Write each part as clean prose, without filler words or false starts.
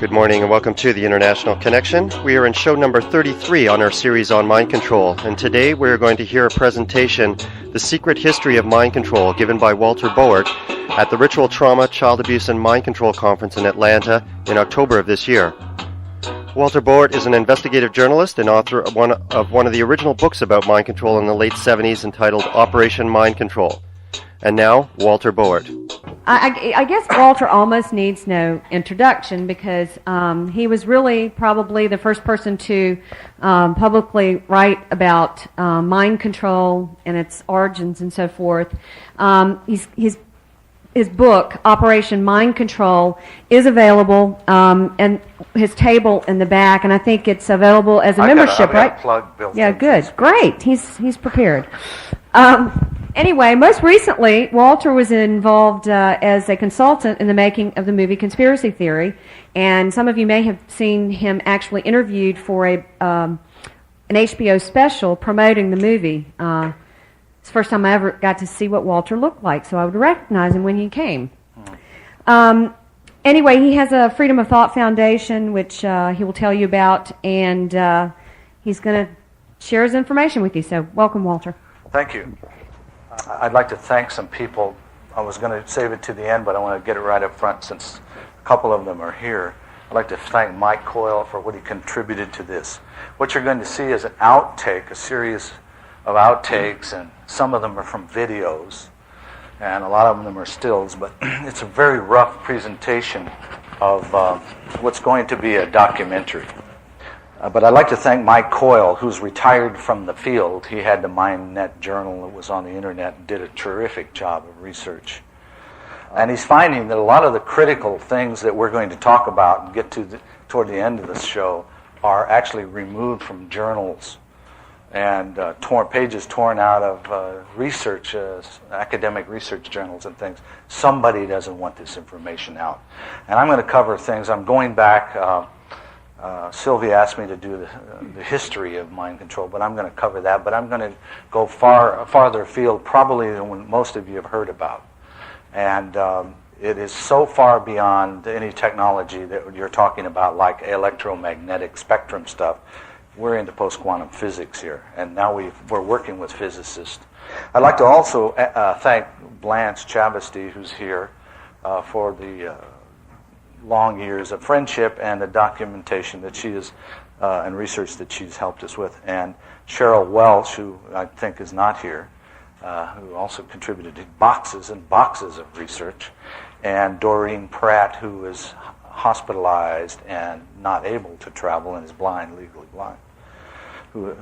Good morning and welcome to the International Connection. We are in show number 33 on our series on mind control, and today we are going to hear a presentation, The Secret History of Mind Control, given by Walter Bowart at the Ritual Trauma, Child Abuse and Mind Control Conference in Atlanta in October of this year. Walter Bowart is an investigative journalist and author of one of the original books about mind control in the late 70s entitled Operation Mind Control. And now, Walter Bowart. I guess Walter almost needs no introduction because he was really probably the first person to publicly write about mind control and its origins and so forth. His book, Operation Mind Control, is available, and his table in the back, and I think it's available as a membership, right? I've got a plug built Yeah, in. good, great. He's prepared. Anyway, most recently, Walter was involved as a consultant in the making of the movie Conspiracy Theory, and some of you may have seen him actually interviewed for an HBO special promoting the movie. It's the first time I ever got to see what Walter looked like, so I would recognize him when he came. Anyway, he has a Freedom of Thought Foundation, which he will tell you about, and he's going to share his information with you, so welcome, Walter. Thank you. I'd like to thank some people. I was going to save it to the end, but I want to get it right up front since a couple of them are here. I'd like to thank Mike Coyle for what he contributed to this. What you're going to see is an outtake, a series of outtakes, and some of them are from videos, and a lot of them are stills, but it's a very rough presentation of what's going to be a documentary. But I'd like to thank Mike Coyle, who's retired from the field. He had the MindNet journal that was on the internet and did a terrific job of research. And he's finding that a lot of the critical things that we're going to talk about and get to toward the end of the show are actually removed from journals and pages torn out of research, academic research journals and things. Somebody doesn't want this information out. And I'm going to cover things. I'm going back. Sylvia asked me to do the history of mind control, but I'm going to cover that. But I'm going to go farther afield, probably than what most of you have heard about. And it is so far beyond any technology that you're talking about, like electromagnetic spectrum stuff. We're into post-quantum physics here, and now we're working with physicists. I'd like to also thank Blanche Chavesty, who's here, for the long years of friendship and the documentation that she is and research that she's helped us with, and Cheryl Welch, who I think is not here, who also contributed to boxes and boxes of research, and Doreen Pratt, who is hospitalized and not able to travel and is blind, legally blind.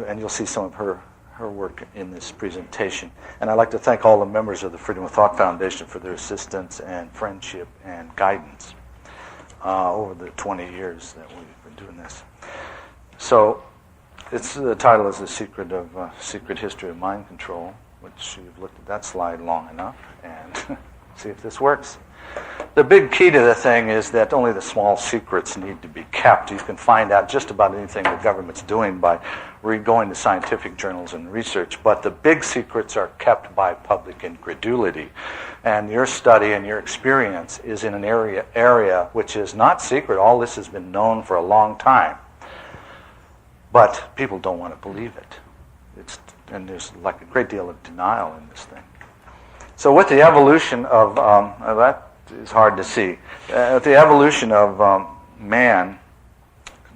And you'll see some of her work in this presentation. And I'd like to thank all the members of the Freedom of Thought Foundation for their assistance and friendship and guidance over the 20 years that we've been doing this. So, the title is The Secret History of Mind Control, which you've looked at that slide long enough, and see if this works. The big key to the thing is that only the small secrets need to be kept. You can find out just about anything the government's doing by going to scientific journals and research, but the big secrets are kept by public incredulity. And your study and your experience is in an area which is not secret. All this has been known for a long time. But people don't want to believe it. And there's like a great deal of denial in this thing. So with the evolution of, that is hard to see. With the evolution of man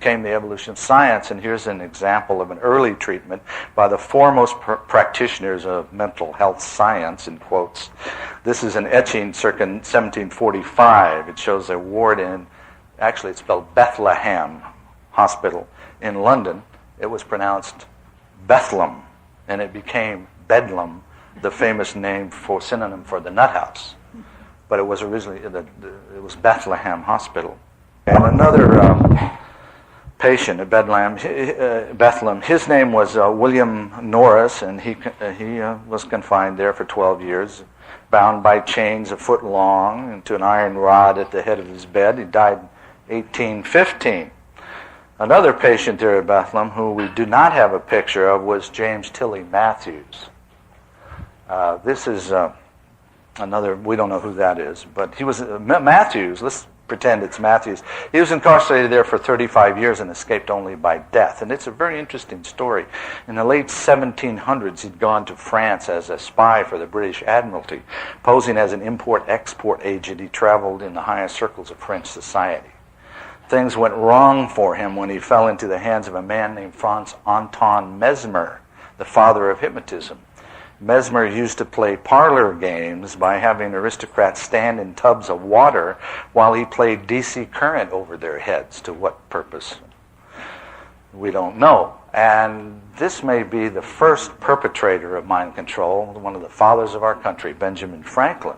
came the evolution of science, and here's an example of an early treatment by the foremost practitioners of mental health science, in quotes. This is an etching circa 1745. It shows a ward actually it's spelled Bethlehem Hospital in London. It was pronounced Bethlehem, and it became Bedlam, the famous synonym for the nut house. But it was originally, it was Bethlehem Hospital. And another patient at Bethlehem, his name was William Norris, and he was confined there for 12 years, bound by chains a foot long and to an iron rod at the head of his bed. He died in 1815. Another patient there at Bethlehem, who we do not have a picture of, was James Tilly Matthews. This is another, we don't know who that is, but he was Matthews. pretend it's Matthews. He was incarcerated there for 35 years and escaped only by death. And it's a very interesting story. In the late 1700s, he'd gone to France as a spy for the British Admiralty. Posing as an import-export agent, he traveled in the highest circles of French society. Things went wrong for him when he fell into the hands of a man named Franz Anton Mesmer, the father of hypnotism. Mesmer used to play parlor games by having aristocrats stand in tubs of water while he played DC current over their heads. To what purpose? We don't know. And this may be the first perpetrator of mind control, one of the fathers of our country, Benjamin Franklin.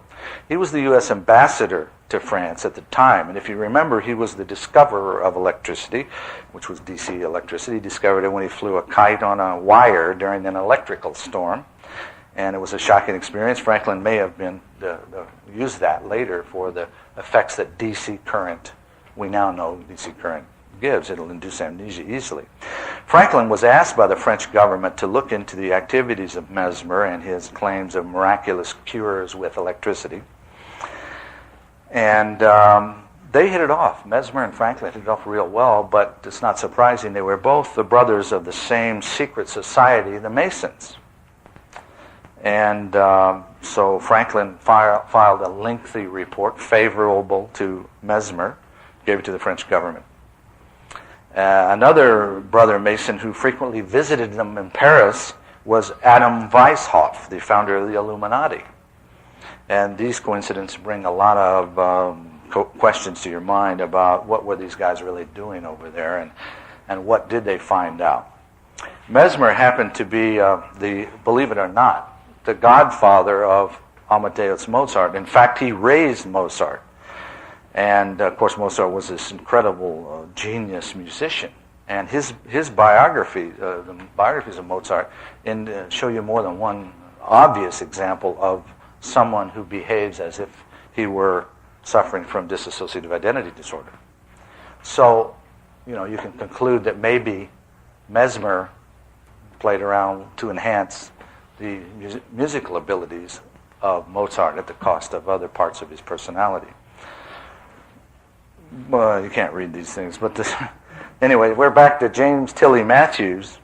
He was the U.S. ambassador to France at the time, and if you remember, he was the discoverer of electricity, which was DC electricity. He discovered it when he flew a kite on a wire during an electrical storm. And it was a shocking experience. Franklin may have been used that later for the effects that DC current, we now know DC current gives. It'll induce amnesia easily. Franklin was asked by the French government to look into the activities of Mesmer and his claims of miraculous cures with electricity. And they hit it off. Mesmer and Franklin hit it off real well, but it's not surprising. They were both the brothers of the same secret society, the Masons. And so Franklin filed a lengthy report favorable to Mesmer, gave it to the French government. Another brother Mason who frequently visited them in Paris was Adam Weishaupt, the founder of the Illuminati. And these coincidences bring a lot of questions to your mind about what were these guys really doing over there and what did they find out. Mesmer happened to be, believe it or not, the godfather of Amadeus Mozart. In fact, he raised Mozart. And, of course, Mozart was this incredible genius musician. And his biography, the biographies of Mozart, show you more than one obvious example of someone who behaves as if he were suffering from dissociative identity disorder. So, you can conclude that maybe Mesmer played around to enhance the musical abilities of Mozart at the cost of other parts of his personality. Well, you can't read these things, but anyway, we're back to James Tilly Matthews,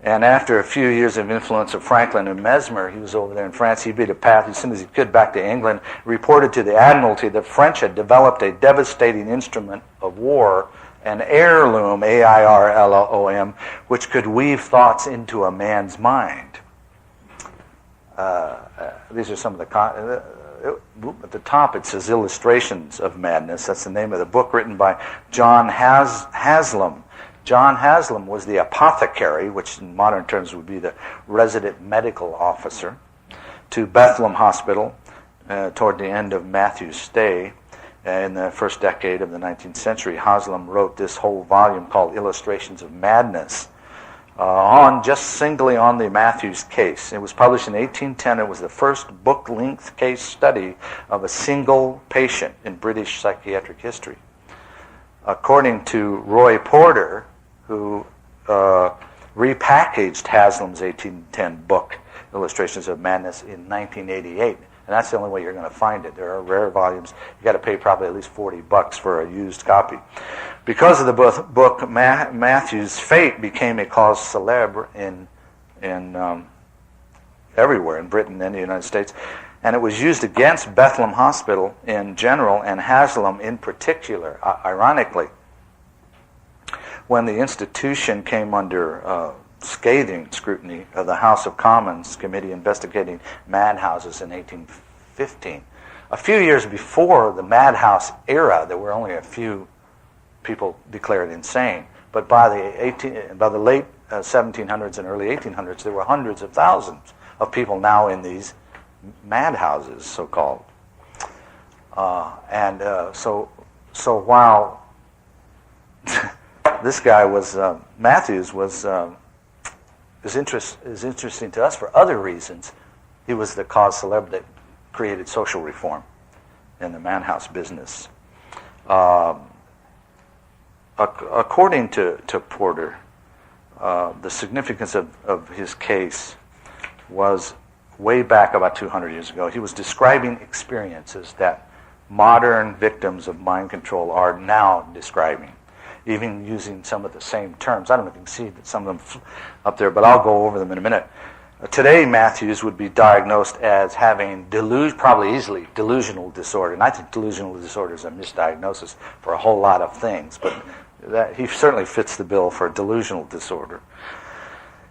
and after a few years of influence of Franklin and Mesmer, he was over there in France. He beat a path as soon as he could back to England, reported to the Admiralty that French had developed a devastating instrument of war, an heirloom, A-I-R-L-O-M, which could weave thoughts into a man's mind. These are some of the... at the top it says Illustrations of Madness. That's the name of the book, written by John Haslam. John Haslam was the apothecary, which in modern terms would be the resident medical officer, to Bethlehem Hospital toward the end of Matthew's stay. In the first decade of the 19th century, Haslam wrote this whole volume called Illustrations of Madness, just singly on the Matthews case. It was published in 1810. It was the first book-length case study of a single patient in British psychiatric history. According to Roy Porter, who repackaged Haslam's 1810 book, Illustrations of Madness, in 1988. And that's the only way you're going to find it. There are rare volumes. You've got to pay probably at least $40 for a used copy. Because of the book, Matthew's fate became a cause célèbre in everywhere, in Britain and the United States. And it was used against Bethlehem Hospital in general and Haslam in particular, ironically. When the institution came under scathing scrutiny of the House of Commons Committee investigating madhouses in 1815. A few years before the madhouse era, there were only a few people declared insane. But by the late 1700s and early 1800s, there were hundreds of thousands of people now in these madhouses, so-called. So while this guy was Matthews is interesting to us for other reasons. He was the cause célèbre that created social reform in the madhouse business. According to Porter, the significance of his case was way back about 200 years ago. He was describing experiences that modern victims of mind control are now describing, even using some of the same terms. I don't know if you can see that some of them up there, but I'll go over them in a minute. Today, Matthews would be diagnosed as having probably easily delusional disorder. And I think delusional disorder is a misdiagnosis for a whole lot of things, but he certainly fits the bill for delusional disorder.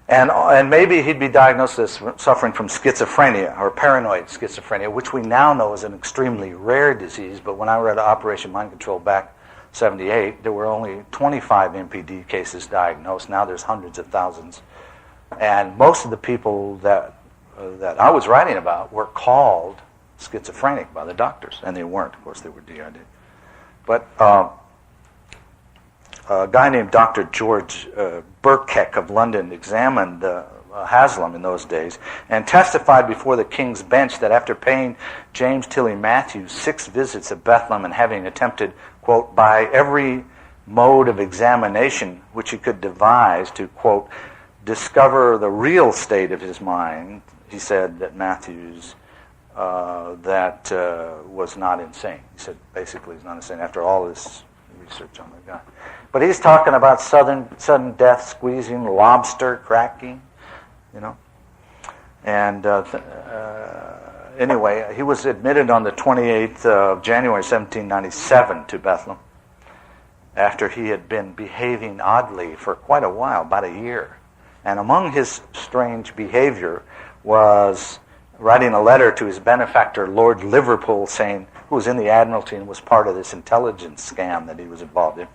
And maybe he'd be diagnosed as suffering from schizophrenia or paranoid schizophrenia, which we now know is an extremely rare disease. But when I read Operation Mind Control back 78, there were only 25 MPD cases diagnosed. Now there's hundreds of thousands. And most of the people that I was writing about were called schizophrenic by the doctors, and they weren't. Of course, they were DID. But a guy named Dr. George Burkeck of London examined Haslam in those days and testified before the King's Bench that after paying James Tilly Matthews 6 visits at Bethlehem and having attempted, quote, by every mode of examination which he could devise to, quote, discover the real state of his mind, he said that Matthews was not insane. He said basically he's not insane after all this research on the guy. But he's talking about sudden death, squeezing, lobster cracking, you know. And anyway, he was admitted on the 28th of January 1797 to Bethlehem after he had been behaving oddly for quite a while, about a year. And among his strange behavior was writing a letter to his benefactor, Lord Liverpool, who was in the Admiralty and was part of this intelligence scam that he was involved in.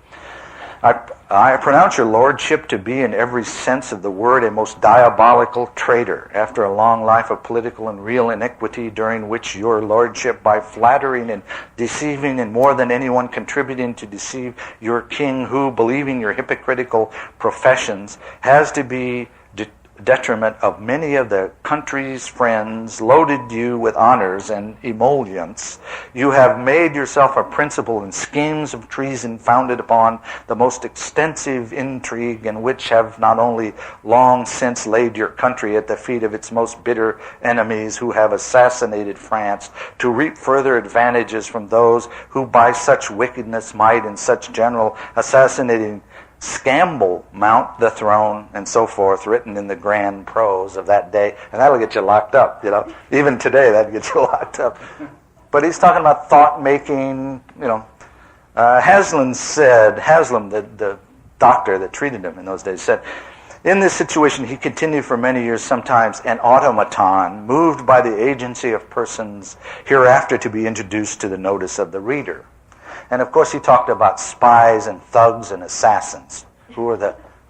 I pronounce your lordship to be in every sense of the word a most diabolical traitor, after a long life of political and real iniquity, during which your lordship, by flattering and deceiving and more than anyone contributing to deceive your king, who, believing your hypocritical professions, has to be detriment of many of the country's friends, loaded you with honors and emollients. You have made yourself a principal in schemes of treason founded upon the most extensive intrigue, and which have not only long since laid your country at the feet of its most bitter enemies, who have assassinated France, to reap further advantages from those who by such wickedness might in such general assassinating scamble mount the throne, and so forth, written in the grand prose of that day. And that'll get you locked up, you know. Even today, that'd get you locked up. But he's talking about thought-making, you know. Haslam, the doctor that treated him in those days, said, in this situation, he continued for many years, sometimes an automaton, moved by the agency of persons hereafter to be introduced to the notice of the reader. And of course, he talked about spies and thugs and assassins who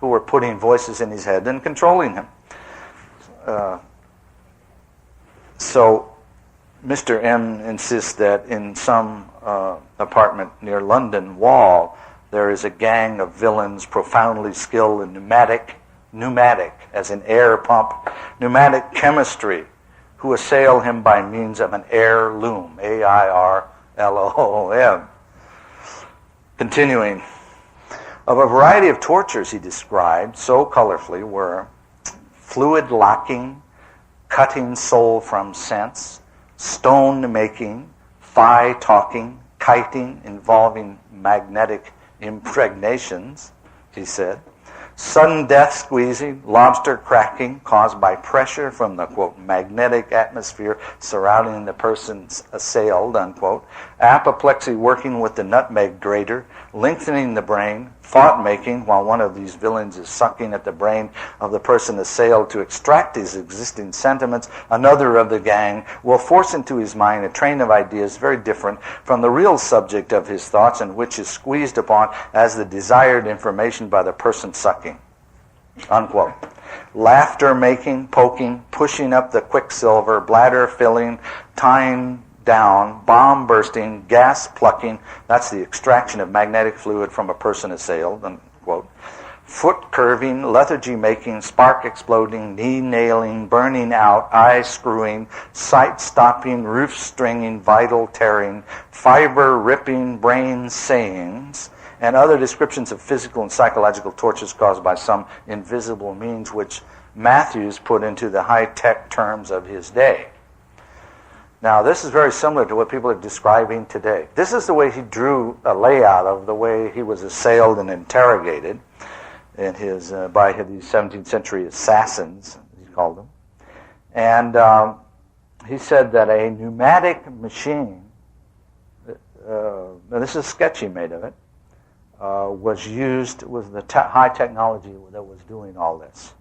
were putting voices in his head and controlling him. So, Mr. M insists that in some apartment near London Wall, there is a gang of villains profoundly skilled in pneumatic as in air pump, pneumatic chemistry, who assail him by means of an air loom, AIRLOOM. Continuing, of a variety of tortures he described so colorfully were fluid locking, cutting soul from sense, stone making, thigh talking, kiting involving magnetic impregnations, he said, sudden death squeezing, lobster cracking caused by pressure from the, quote, magnetic atmosphere surrounding the person assailed, unquote, apoplexy working with the nutmeg grater, lengthening the brain, thought-making while one of these villains is sucking at the brain of the person assailed to extract his existing sentiments, another of the gang will force into his mind a train of ideas very different from the real subject of his thoughts, and which is squeezed upon as the desired information by the person sucking, unquote. Laughter making, poking, pushing up the quicksilver, bladder filling, tying down, bomb bursting, gas plucking, that's the extraction of magnetic fluid from a person assailed, unquote. Foot curving, lethargy making, spark exploding, knee nailing, burning out, eye screwing, sight stopping, roof stringing, vital tearing, fiber ripping, brain sayings, and other descriptions of physical and psychological tortures caused by some invisible means, which Matthews put into the high-tech terms of his day. Now, this is very similar to what people are describing today. This is the way he drew a layout of the way he was assailed and interrogated in his by these 17th century assassins, he called them. And he said that a pneumatic machine, now this is a sketch he made of it, was the high technology that was doing all this.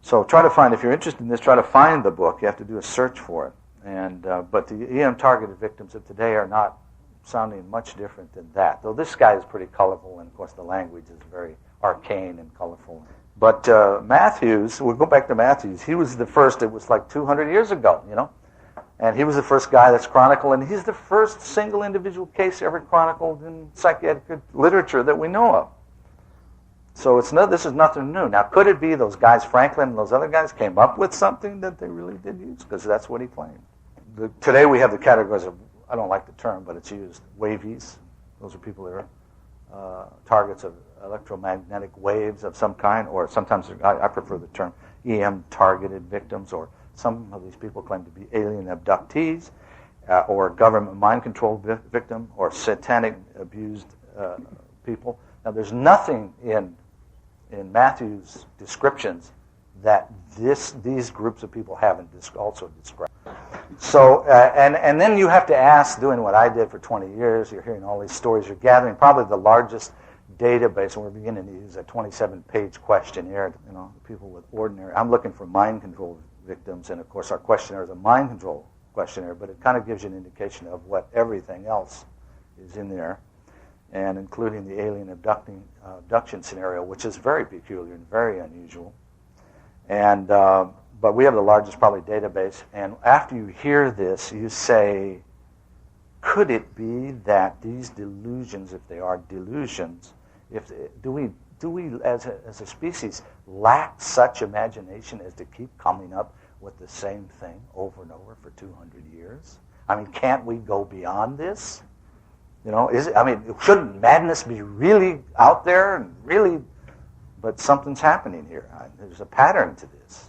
So try to find, if you're interested in this, try to find the book. You have to do a search for it. And but the EM targeted victims of today are not sounding much different than that. Though this guy is pretty colorful, and of course the language is very arcane and colorful. But Matthews, we'll go back to Matthews. He was the first. It was like 200 years ago, and he was the first guy that's chronicled, and he's the first single individual case ever chronicled in psychiatric literature that we know of. So this is nothing new. Now, could it be those guys, Franklin and those other guys, came up with something that they really did use? Because that's what he claimed. Today we have the categories of, I don't like the term, but it's used, wavies. Those are people that are targets of electromagnetic waves of some kind, or sometimes I prefer the term EM-targeted victims, or some of these people claim to be alien abductees, or government mind control victim, or satanic abused people. Now, there's nothing in Matthew's descriptions that these groups of people haven't also described. So, and then you have to ask, doing what I did for 20 years, you're hearing all these stories, you're gathering probably the largest database, and we're beginning to use a 27-page questionnaire, people with ordinary. I'm looking for mind control victims, and of course our questionnaire is a mind control questionnaire, but it kind of gives you an indication of what everything else is in there, and including the alien abduction scenario, which is very peculiar and very unusual. And but we have the largest probably database, and after you hear this, you say, could it be that these delusions, if they are delusions, do we as a species lack such imagination as to keep coming up with the same thing over and over for 200 years? I mean, can't we go beyond this? Shouldn't madness be really out there and really? But something's happening here. There's a pattern to this,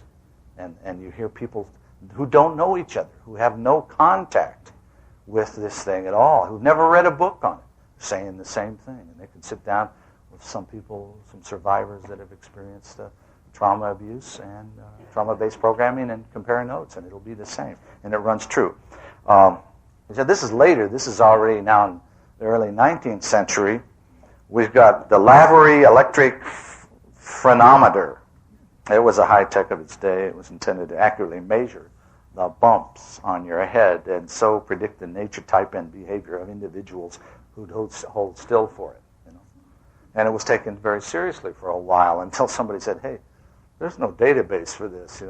and you hear people who don't know each other, who have no contact with this thing at all, who've never read a book on it, saying the same thing. And they can sit down with some people, some survivors that have experienced trauma abuse and trauma-based programming, and compare notes, and it'll be the same, and it runs true. So this is later. This is already now in the early 19th century. We've got the Lavery electric phrenometer. It was a high-tech of its day. It was intended to accurately measure the bumps on your head and so predict the nature, type, and behavior of individuals who'd hold still for it. And it was taken very seriously for a while until somebody said, hey, there's no database for this,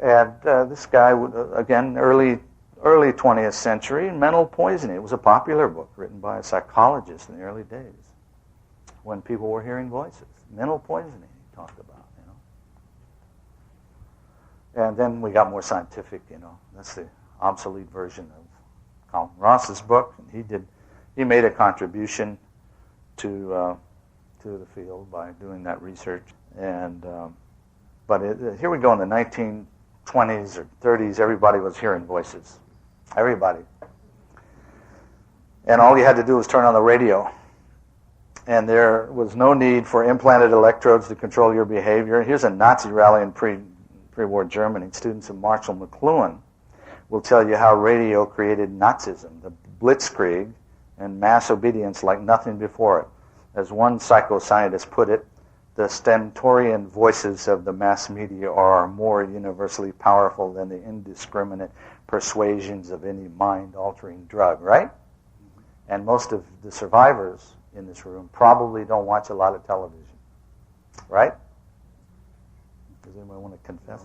And this guy, again, early 20th century, Mental Poisoning. It was a popular book written by a psychologist in the early days when people were hearing voices. Mental poisoning, he talked about, And then we got more scientific, That's the obsolete version of Colin Ross's book. And he made a contribution to the field by doing that research. And but here we go in the 1920s or 30s. Everybody was hearing voices. Everybody. And all you had to do was turn on the radio. And there was no need for implanted electrodes to control your behavior. Here's a Nazi rally in pre-war Germany. Students of Marshall McLuhan will tell you how radio created Nazism, the blitzkrieg, and mass obedience like nothing before it. As one psychoscientist put it, the stentorian voices of the mass media are more universally powerful than the indiscriminate persuasions of any mind-altering drug, right? And most of the survivors in this room probably don't watch a lot of television, right? Does anyone want to confess?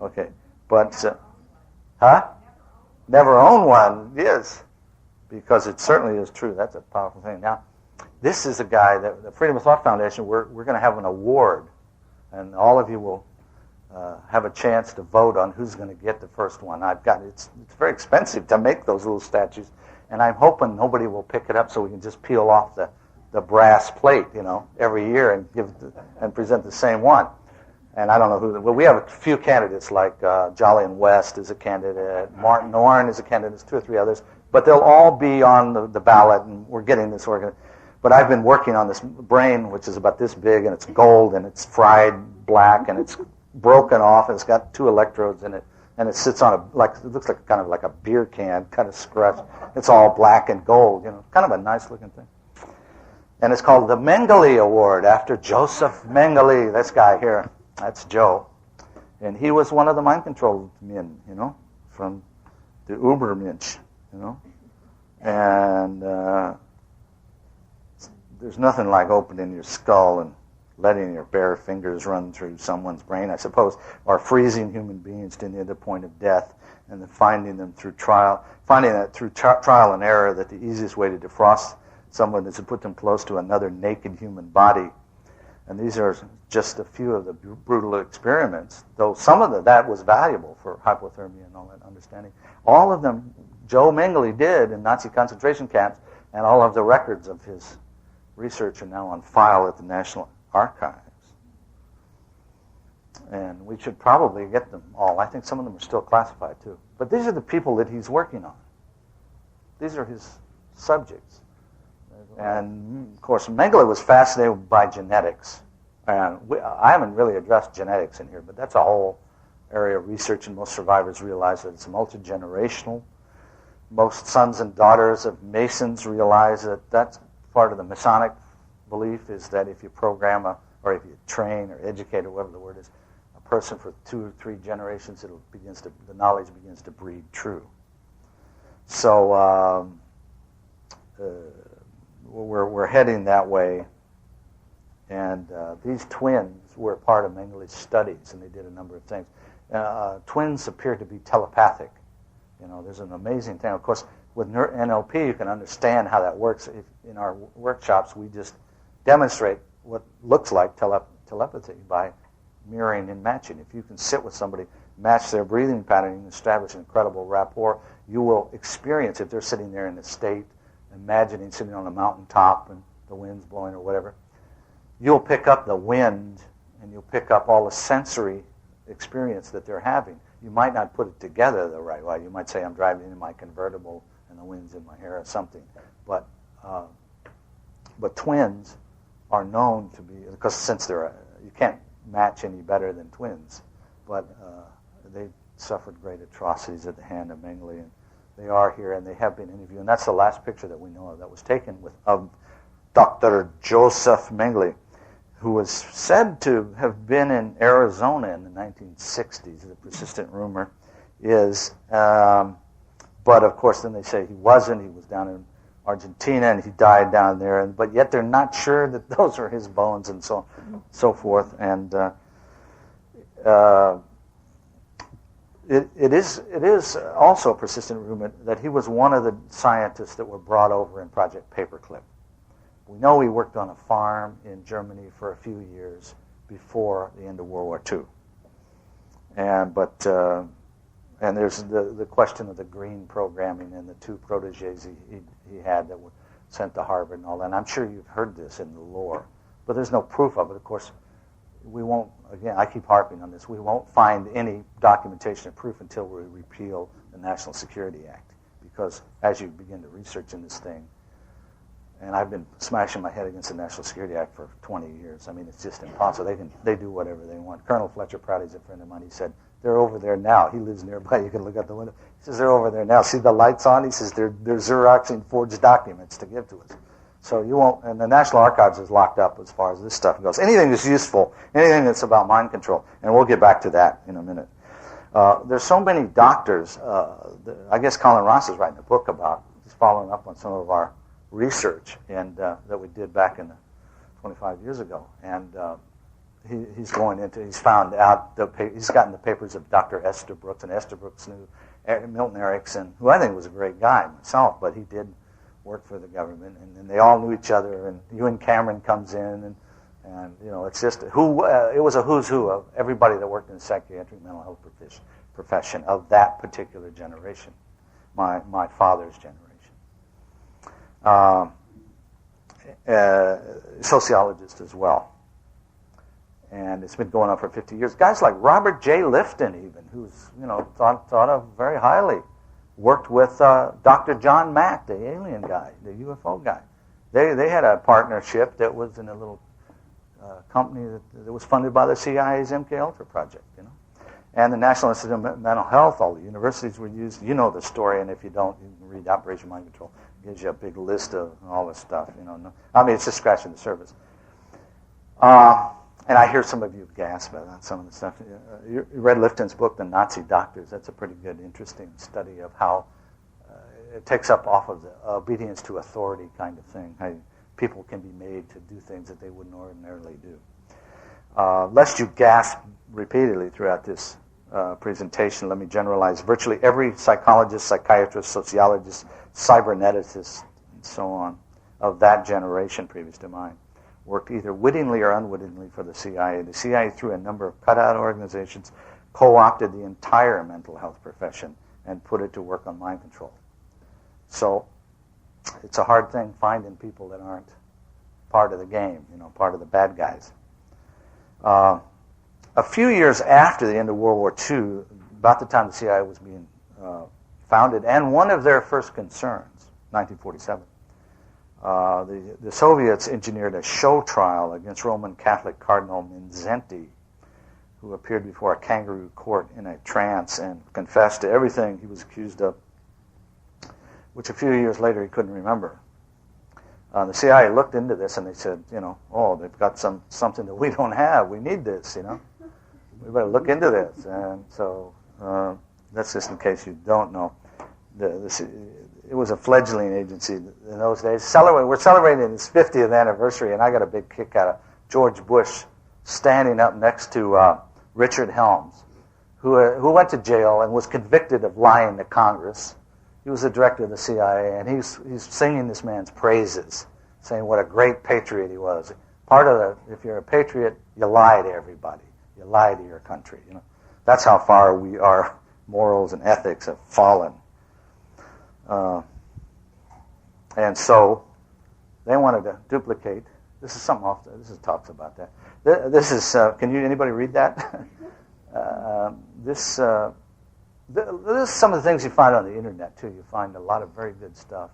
Okay, but, Never own one, yes, because it certainly is true. That's a powerful thing. Now, this is a guy that the Freedom of Thought Foundation, we're going to have an award, and all of you will have a chance to vote on who's going to get the first one. It's very expensive to make those little statues, and I'm hoping nobody will pick it up so we can just peel off the brass plate, every year and present the same one. And I don't know who. Well, we have a few candidates like Jolly and West is a candidate, Martin Orrin is a candidate, there's 2 or 3 others, but they'll all be on the ballot, and we're getting this organized. But I've been working on this brain, which is about this big, and it's gold, and it's fried black, and it's broken off, and it's got 2 electrodes in it, and it sits on it looks like kind of like a beer can, kind of scratched. It's all black and gold, kind of a nice looking thing. And it's called the Mengele Award after Joseph Mengele, this guy here. That's Joe. And he was one of the mind control men, from the Ubermensch, And there's nothing like opening your skull and letting your bare fingers run through someone's brain, I suppose, or freezing human beings to near the point of death, and then finding that through trial and error that the easiest way to defrost someone is to put them close to another naked human body. And these are just a few of the brutal experiments, though some of that was valuable for hypothermia and all that understanding. All of them Joe Mengele did in Nazi concentration camps, and all of the records of his research are now on file at the National Archives. And we should probably get them all. I think some of them are still classified, too. But these are the people that he's working on. These are his subjects. And, of course, Mengele was fascinated by genetics. And I haven't really addressed genetics in here, but that's a whole area of research, and most survivors realize that it's multi-generational. Most sons and daughters of Masons realize that that's part of the Masonic belief, is that if you program or if you train or educate, or whatever the word is, a person for 2 or 3 generations, the knowledge begins to breed true. So we're heading that way, and these twins were part of Mengele's studies, and they did a number of things. Twins appear to be telepathic. There's an amazing thing. Of course, with NLP, you can understand how that works. In our workshops, we just demonstrate what looks like telepathy by mirroring and matching. If you can sit with somebody, match their breathing pattern, and establish an incredible rapport, you will experience, if they're sitting there in a state, imagining sitting on a mountaintop and the wind's blowing or whatever, you'll pick up the wind, and you'll pick up all the sensory experience that they're having. You might not put it together the right way. You might say, I'm driving in my convertible and the wind's in my hair or something. But twins are known to be, because since you can't match any better than twins, but they suffered great atrocities at the hand of Mengele, and they are here, and they have been interviewed. And that's the last picture that we know of that was taken of Dr. Joseph Mengele, who was said to have been in Arizona in the 1960s. The persistent rumor is, but of course then they say he wasn't. He was down in Argentina, and he died down there. But yet they're not sure that those are his bones, and so forth. And it is also a persistent rumor that he was one of the scientists that were brought over in Project Paperclip. We know he worked on a farm in Germany for a few years before the end of World War II. And there's the question of the green programming and the 2 proteges he had that were sent to Harvard and all that. And I'm sure you've heard this in the lore, but there's no proof of it. Of course, we won't, again, I keep harping on this, we won't find any documentation or proof until we repeal the National Security Act. Because as you begin to research in this thing, and I've been smashing my head against the National Security Act for 20 years. I mean, it's just impossible. They do whatever they want. Colonel Fletcher Prouty's a friend of mine. He said, they're over there now. He lives nearby. You can look out the window. He says, they're over there now. See the lights on? He says, they're Xeroxing forged documents to give to us. So you won't, and the National Archives is locked up as far as this stuff goes. Anything that's useful, anything that's about mind control, and we'll get back to that in a minute. There's so many doctors. I guess Colin Ross is writing a book about, he's following up on some of our research and that we did back in 25 years ago, and he's found out he's gotten the papers of Dr. Esther Brooks, and Esther Brooks knew Milton Erickson, who I think was a great guy myself, but he did work for the government, and they all knew each other. And Ewan Cameron comes in, and it's just it was a who's who of everybody that worked in the psychiatric mental health profession of that particular generation, my father's generation. Sociologist as well. And it's been going on for 50 years. Guys like Robert J. Lifton, even, who's thought of very highly, worked with Dr. John Mack, the alien guy, the UFO guy. They had a partnership that was in a little company that was funded by the CIA's MKUltra project, And the National Institute of Mental Health, all the universities were used. You know the story, and if you don't, you can read Operation Mind Control. It gives you a big list of all this stuff. I mean, it's just scratching the surface. And I hear some of you gasp at some of the stuff. You read Lifton's book, The Nazi Doctors. That's a pretty good, interesting study of how it takes up off of the obedience to authority kind of thing. How people can be made to do things that they wouldn't ordinarily do. Lest you gasp repeatedly throughout this presentation, let me generalize. Virtually every psychologist, psychiatrist, sociologist, cyberneticist, and so on, of that generation previous to mine, worked either wittingly or unwittingly for the CIA. The CIA, through a number of cutout organizations, co-opted the entire mental health profession and put it to work on mind control. So it's a hard thing finding people that aren't part of the game, part of the bad guys. A few years after the end of World War II, about the time the CIA was being founded, and one of their first concerns, 1947, the Soviets engineered a show trial against Roman Catholic Cardinal Mindszenty, who appeared before a kangaroo court in a trance and confessed to everything he was accused of, which a few years later he couldn't remember. The CIA looked into this and they said, they've got something that we don't have. We need this, We better look into this. And so that's just in case you don't know. It was a fledgling agency in those days. We're celebrating its 50th anniversary, and I got a big kick out of George Bush standing up next to Richard Helms, who went to jail and was convicted of lying to Congress. He was the director of the CIA, and he's singing this man's praises, saying what a great patriot he was. If you're a patriot, you lie to everybody. You lie to your country. That's how far our morals and ethics have fallen. And so they wanted to duplicate. This is something off. This talks about that. This is. Anybody read that? This is some of the things you find on the internet too. You find a lot of very good stuff,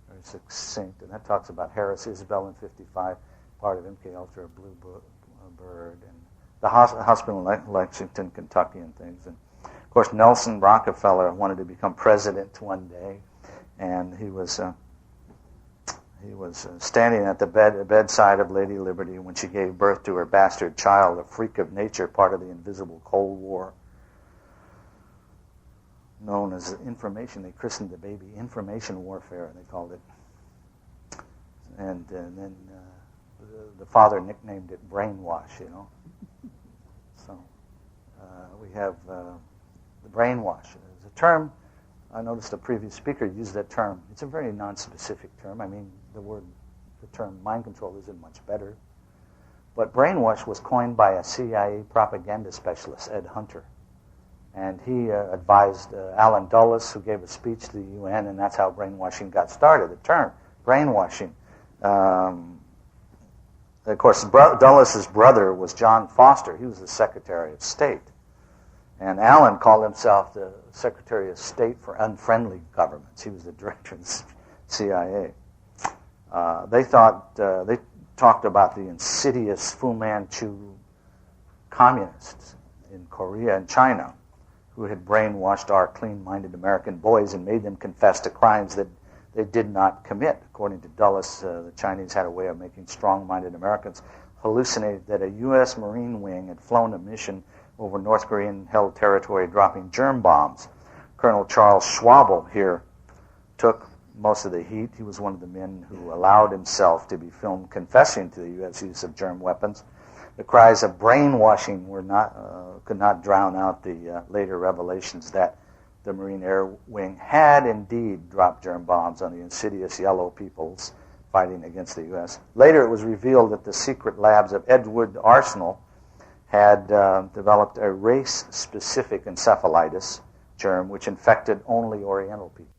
very succinct, and that talks about Harris Isabel in '55, part of MKUltra, Blue Bird, and the hospital in Lexington, Kentucky, and things. And of course, Nelson Rockefeller wanted to become president one day, and he was standing at the bedside of Lady Liberty when she gave birth to her bastard child, a freak of nature, part of the invisible Cold War, known as information. They christened the baby information warfare, they called it. And then the father nicknamed it brainwash, So we have the brainwash. It's a term. I noticed a previous speaker used that term. It's a very non-specific term. I mean, the term mind control isn't much better. But brainwash was coined by a CIA propaganda specialist, Ed Hunter. And he advised Alan Dulles, who gave a speech to the UN, and that's how brainwashing got started, the term, brainwashing. Of course, Dulles' brother was John Foster. He was the Secretary of State. And Alan called himself the Secretary of State for Unfriendly Governments. He was the director of the CIA. They talked about the insidious Fu Manchu communists in Korea and China who had brainwashed our clean-minded American boys and made them confess to crimes that they did not commit. According to Dulles, the Chinese had a way of making strong-minded Americans hallucinate that a U.S. Marine wing had flown a mission over North Korean-held territory dropping germ bombs. Colonel Charles Schwabel here took most of the heat. He was one of the men who allowed himself to be filmed confessing to the U.S. use of germ weapons. The cries of brainwashing could not drown out the later revelations that the Marine Air Wing had indeed dropped germ bombs on the insidious yellow peoples fighting against the U.S. Later it was revealed that the secret labs of Edward Arsenal had developed a race-specific encephalitis germ which infected only Oriental people.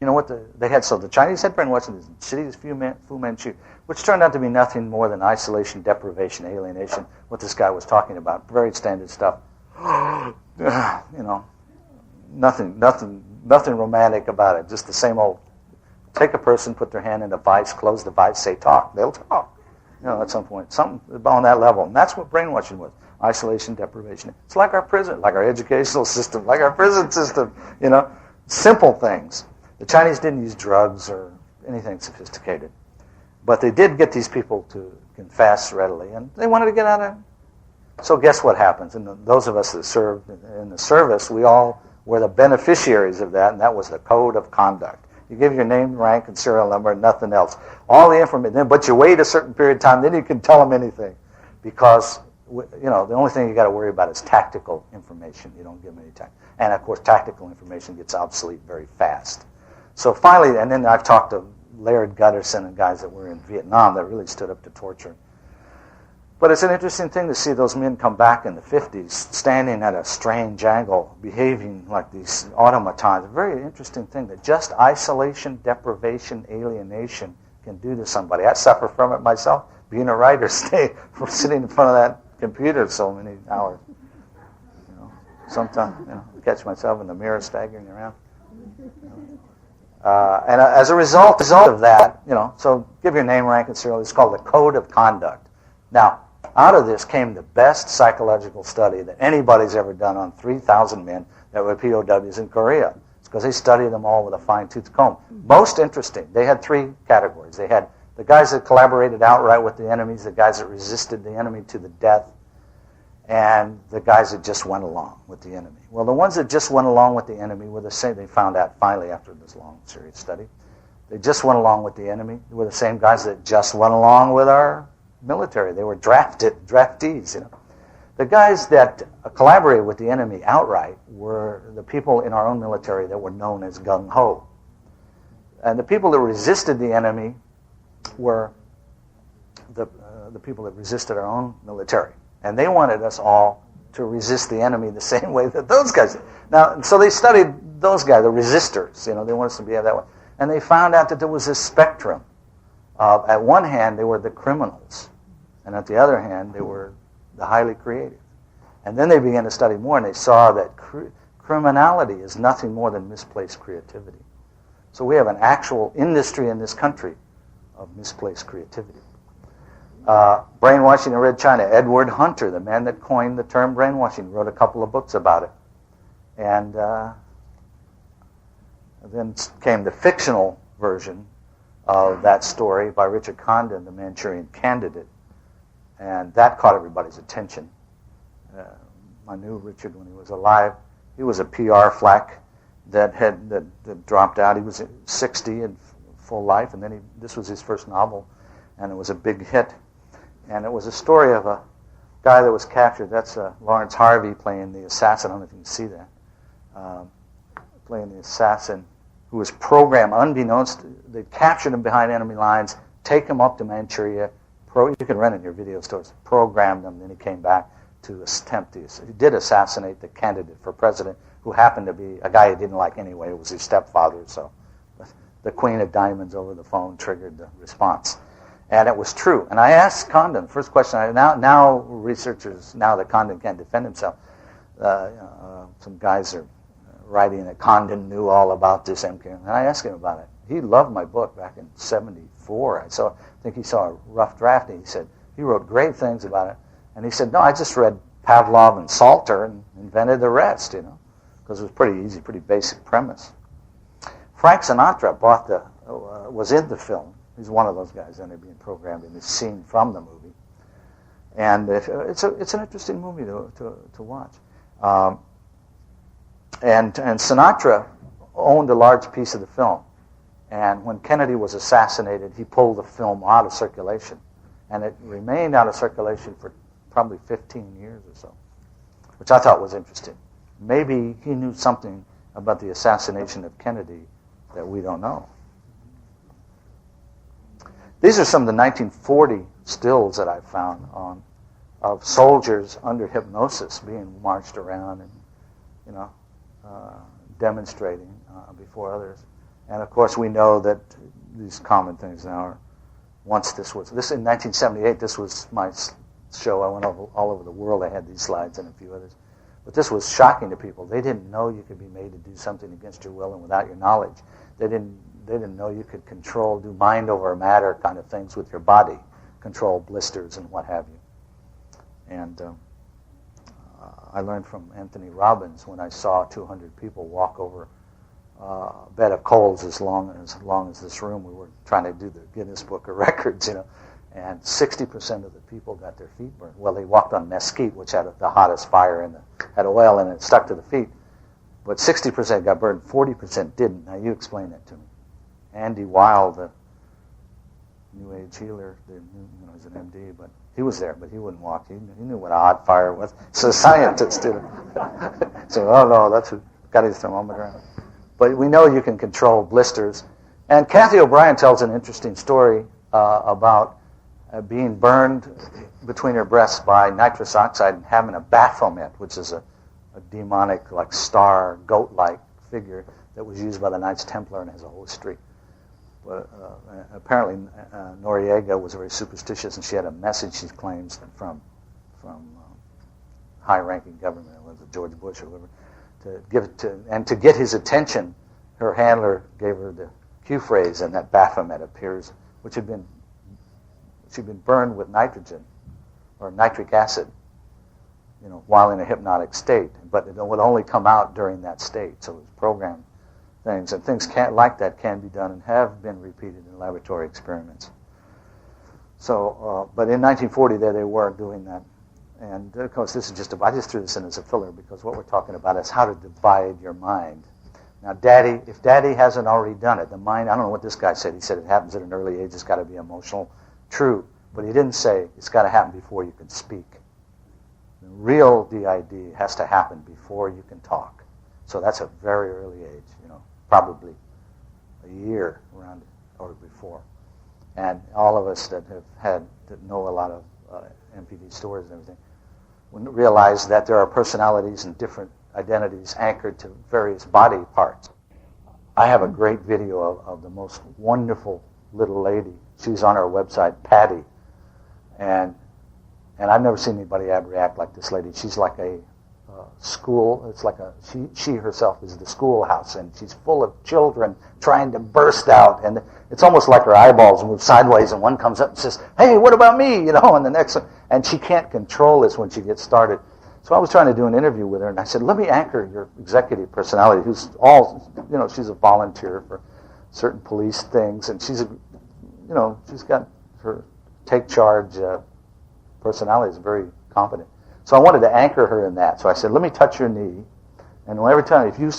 You know what they had? So the Chinese had brainwashing in cities, Fu Manchu, which turned out to be nothing more than isolation, deprivation, alienation. What this guy was talking about, very standard stuff. Nothing romantic about it. Just the same old. Take a person, put their hand in a vice, close the vice, say talk. They'll talk. At some point, something on that level, and that's what brainwashing was. Isolation, deprivation. It's like our prison, like our educational system, like our prison system. Simple things. The Chinese didn't use drugs or anything sophisticated. But they did get these people to confess readily, and they wanted to get out of it. So guess what happens? And those of us that served in the service, we all were the beneficiaries of that, and that was the code of conduct. You give your name, rank, and serial number, and nothing else. All the information, but you wait a certain period of time, then you can tell them anything. Because, the only thing you got to worry about is tactical information. You don't give them any time. And, of course, tactical information gets obsolete very fast. So finally, and then I've talked to Laird Gutterson and guys that were in Vietnam that really stood up to torture. But it's an interesting thing to see those men come back in the 50s, standing at a strange angle, behaving like these automatons. A very interesting thing that just isolation, deprivation, alienation can do to somebody. I suffer from it myself, being a writer, from sitting in front of that computer so many hours. Sometimes, I catch myself in the mirror staggering around. And as a result of that, so give your name, rank, and serial. It's called the Code of Conduct. Now, out of this came the best psychological study that anybody's ever done on 3,000 men that were POWs in Korea. It's because they studied them all with a fine-tooth comb. Most interesting, they had three categories. They had the guys that collaborated outright with the enemies, the guys that resisted the enemy to the death, and the guys that just went along with the enemy. Well, the ones that just went along with the enemy were the same. They found out finally after this long, serious study. They just went along with the enemy. They were the same guys that just went along with our military. They were draftees. The guys that collaborated with the enemy outright were the people in our own military that were known as gung-ho. And the people that resisted the enemy were the people that resisted our own military. And they wanted us all to resist the enemy the same way that those guys did. Now, so they studied those guys, the resistors. They wanted us to behave that way. And they found out that there was this spectrum of, at one hand, they were the criminals. And at the other hand, they were the highly creative. And then they began to study more, and they saw that criminality is nothing more than misplaced creativity. So we have an actual industry in this country of misplaced creativity. Brainwashing in Red China. Edward Hunter, the man that coined the term brainwashing, wrote a couple of books about it. And then came the fictional version of that story by Richard Condon, the Manchurian Candidate. And that caught everybody's attention. I knew Richard when he was alive. He was a PR flack that dropped out. He was 60 in full life, and then this was his first novel, and it was a big hit. And it was a story of a guy that was captured. That's Lawrence Harvey playing the assassin. I don't know if you can see that. Playing the assassin who was programmed, unbeknownst. They captured him behind enemy lines, take him up to Manchuria. You can rent it in your video stores. Programmed him, then he came back to attempt to. He did assassinate the candidate for president, who happened to be a guy he didn't like anyway. It was his stepfather, so the Queen of Diamonds over the phone triggered the response. And it was true. And I asked Condon, first question, now researchers, now that Condon can't defend himself, some guys are writing that Condon knew all about this MK. And I asked him about it. He loved my book back in 1974. I think he saw a rough draft, and he said, he wrote great things about it. And he said, no, I just read Pavlov and Salter and invented the rest, because it was pretty easy, pretty basic premise. Frank Sinatra was in the film. He's one of those guys that ended up being programmed in this scene from the movie. And it's an interesting movie to watch. And Sinatra owned a large piece of the film. And when Kennedy was assassinated, he pulled the film out of circulation. And it remained out of circulation for probably 15 years or so, which I thought was interesting. Maybe he knew something about the assassination of Kennedy that we don't know. These are some of the 1940 stills that I found of soldiers under hypnosis being marched around and, demonstrating before others. And of course we know that these common things now are, once this in 1978, this was my show. I went all over the world. I had these slides and a few others. But this was shocking to people. They didn't know you could be made to do something against your will and without your knowledge. They didn't know you could do mind over matter kind of things with your body, control blisters and what have you. And I learned from Anthony Robbins when I saw 200 people walk over a bed of coals as long as this room. We were trying to do the Guinness Book of Records, and 60% of the people got their feet burned. Well, they walked on mesquite, which had the hottest fire and had oil in it, stuck to the feet. But 60% got burned, 40% didn't. Now you explain that to me. Andy Weil, the New Age healer, he's an MD, but he was there, but he wouldn't walk. He knew what a hot fire was. So scientists did it. So, oh no, that's who got his thermometer on. But we know you can control blisters. And Kathy O'Brien tells an interesting story about being burned between her breasts by nitrous oxide and having a Baphomet, which is a demonic, like star, goat-like figure that was used by the Knights Templar and has a whole history. But apparently Noriega was very superstitious, and she had a message, she claims, from high-ranking government, whether it was George Bush or whoever, to get his attention. Her handler gave her the cue phrase, and that Baphomet appears, which she'd been burned with nitrogen or nitric acid, while in a hypnotic state. But it would only come out during that state, so it was programmed things. And things like that can be done and have been repeated in laboratory experiments. So, but in 1940, they were doing that. And of course, this is I just threw this in as a filler because what we're talking about is how to divide your mind. Now, if Daddy hasn't already done it, the mind, I don't know what this guy said. He said it happens at an early age. It's got to be emotional. True. But he didn't say it's got to happen before you can speak. The real DID has to happen before you can talk. So that's a very early age, probably a year around it or before. And all of us that know a lot of MPD stories and everything, realize that there are personalities and different identities anchored to various body parts. I have a great video of the most wonderful little lady. She's on our website, Patty. And I've never seen anybody react like this lady. She's like a school. It's like she herself is the schoolhouse, and she's full of children trying to burst out. And it's almost like her eyeballs move sideways, and one comes up and says, "Hey, what about me?" And the next one. And she can't control this when she gets started. So I was trying to do an interview with her, and I said, let me anchor your executive personality, who's she's a volunteer for certain police things, and she's got her take charge personality is very competent. So I wanted to anchor her in that. So I said, let me touch your knee, and every time, if you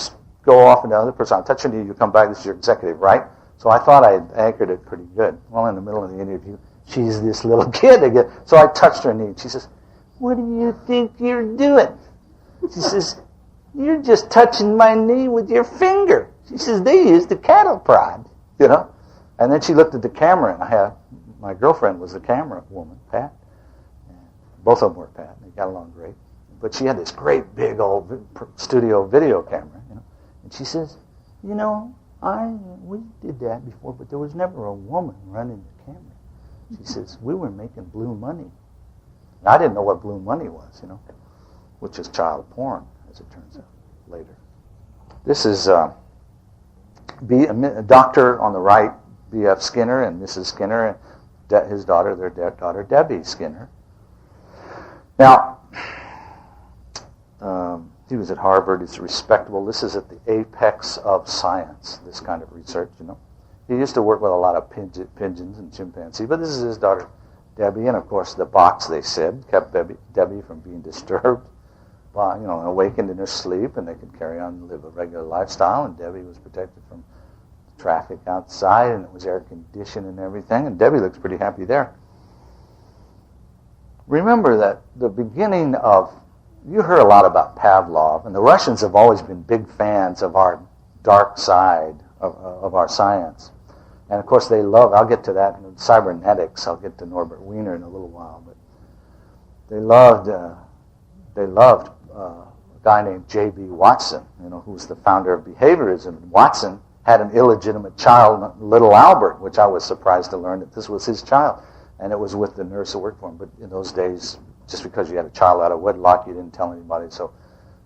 go off into another person, I'll touch your knee, you come back, this is your executive, right? So I thought I had anchored it pretty good. Well, in the middle of the interview, she's this little kid again. So I touched her knee, and she says, "What do you think you're doing?" She says, "You're just touching my knee with your finger." She says, "They used the cattle prod, And then she looked at the camera, and my girlfriend was the camera woman, Pat. And both of them were Pat, and they got along great. But she had this great big old studio video camera, And she says, we did that before, but there was never a woman running the camera. She says, we were making blue money. And I didn't know what blue money was, which is child porn, as it turns out, later. This is a doctor on the right, B.F. Skinner, and Mrs. Skinner, and his daughter, their daughter, Debbie Skinner. Now, he was at Harvard. He's respectable. This is at the apex of science, this kind of research, He used to work with a lot of pigeons and chimpanzees, but this is his daughter, Debbie, and of course the box, they said, kept Debbie from being disturbed, awakened in her sleep, and they could carry on and live a regular lifestyle, and Debbie was protected from traffic outside, and it was air-conditioned and everything, and Debbie looks pretty happy there. Remember that the beginning of, you heard a lot about Pavlov, and the Russians have always been big fans of our dark side of our science. And of course they love, I'll get to that in cybernetics, I'll get to Norbert Wiener in a little while, but they loved a guy named J.B. Watson, who was the founder of behaviorism. And Watson had an illegitimate child, little Albert, which I was surprised to learn that this was his child. And it was with the nurse who worked for him. But in those days, just because you had a child out of wedlock, you didn't tell anybody. So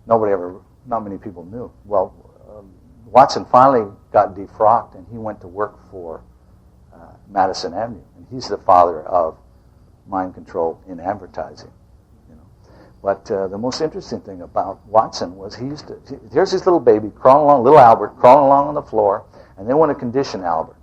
not many people knew. Well, Watson finally got defrocked, and he went to work for Madison Avenue. And he's the father of mind control in advertising. But the most interesting thing about Watson was here's his little baby crawling along, little Albert crawling along on the floor, and they want to condition Albert.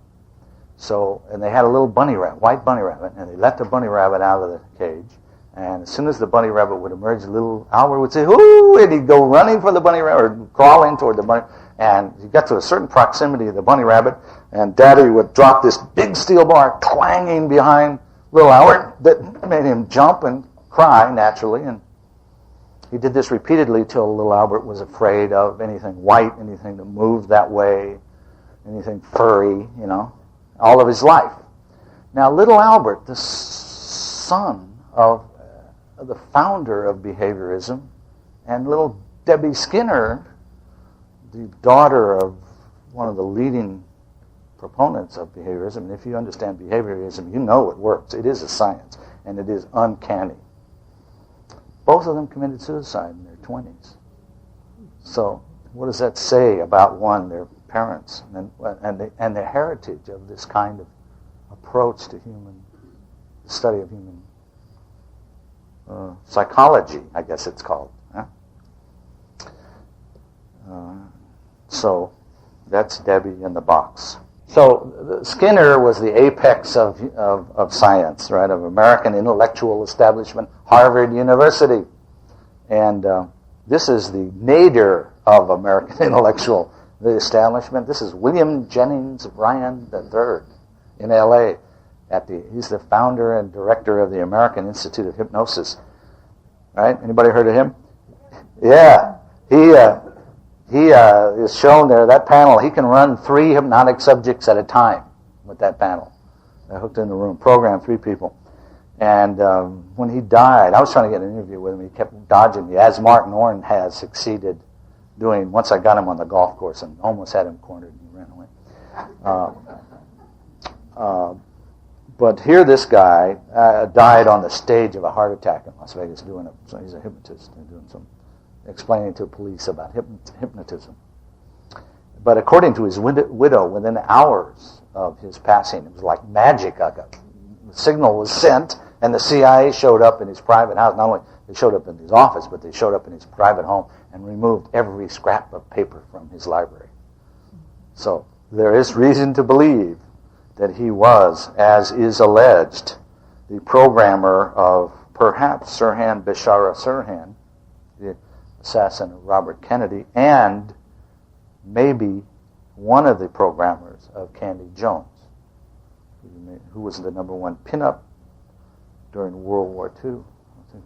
So, and they had a little bunny rabbit, white bunny rabbit, and they let the bunny rabbit out of the cage. And as soon as the bunny rabbit would emerge, little Albert would say, "Ooh!" and he'd go running for the bunny rabbit, or crawling toward the bunny. And he got to a certain proximity of the bunny rabbit, and Daddy would drop this big steel bar clanging behind little Albert that made him jump and cry naturally. And he did this repeatedly till little Albert was afraid of anything white, anything that moved that way, anything furry, all of his life. Now, little Albert, the son of the founder of behaviorism, and little Debbie Skinner, the daughter of one of the leading proponents of behaviorism. And if you understand behaviorism, you know it works. It is a science, and it is uncanny. Both of them committed suicide in their 20s. So what does that say about, one, their parents and the heritage of this kind of approach to study of human psychology, I guess it's called. So that's Debbie in the box. So Skinner was the apex of science, right, of American intellectual establishment, Harvard University. And this is the nadir of American intellectual establishment. This is William Jennings Bryan III in L.A. He's the founder and director of the American Institute of Hypnosis. Right? Anybody heard of him? Yeah. He is shown there, that panel, he can run 3 hypnotic subjects at a time with that panel. They're hooked in the room, program 3 people. And when he died, I was trying to get an interview with him. He kept dodging me, as Martin Orn has succeeded doing. Once I got him on the golf course and almost had him cornered, and he ran away. But here this guy died on the stage of a heart attack in Las Vegas so he's a hypnotist and doing some explaining to police about hypnotism. But according to his widow, within hours of his passing, it was like magic. The signal was sent, and the CIA showed up in his private house. Not only they showed up in his office, but they showed up in his private home and removed every scrap of paper from his library. So there is reason to believe that he was, as is alleged, the programmer of perhaps Sirhan Bishara Sirhan, the assassin of Robert Kennedy, and maybe one of the programmers of Candy Jones, who was the #1 pinup during World War II. I think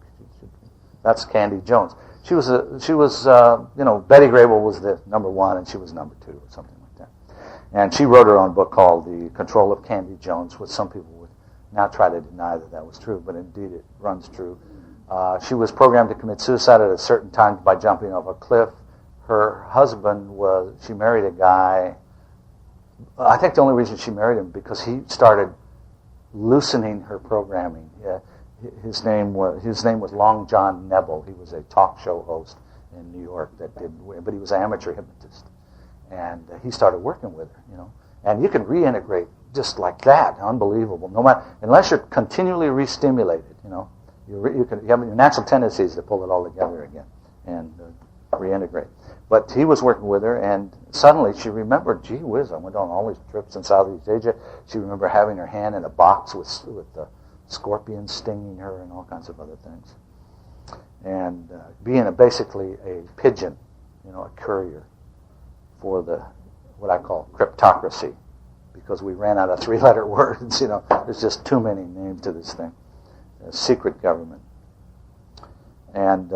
that's Candy Jones. She was Betty Grable was the #1 and she was #2 or something like that. And she wrote her own book called The Control of Candy Jones, which some people would now try to deny that was true, but indeed it runs true. She was programmed to commit suicide at a certain time by jumping off a cliff. Her husband she married a guy. I think the only reason she married him because he started loosening her programming. His name was Long John Nebel. He was a talk show host in New York but he was an amateur hypnotist, and he started working with her. And you can reintegrate just like that, unbelievable. No matter unless you're continually re-stimulated, you have your natural tendencies to pull it all together again and reintegrate. But he was working with her, and suddenly she remembered, gee whiz, I went on all these trips in Southeast Asia. She remembered having her hand in a box with the scorpions stinging her and all kinds of other things. And being basically a pigeon, a courier for what I call cryptocracy, because we ran out of 3-letter words. There's just too many names to this thing. A secret government. And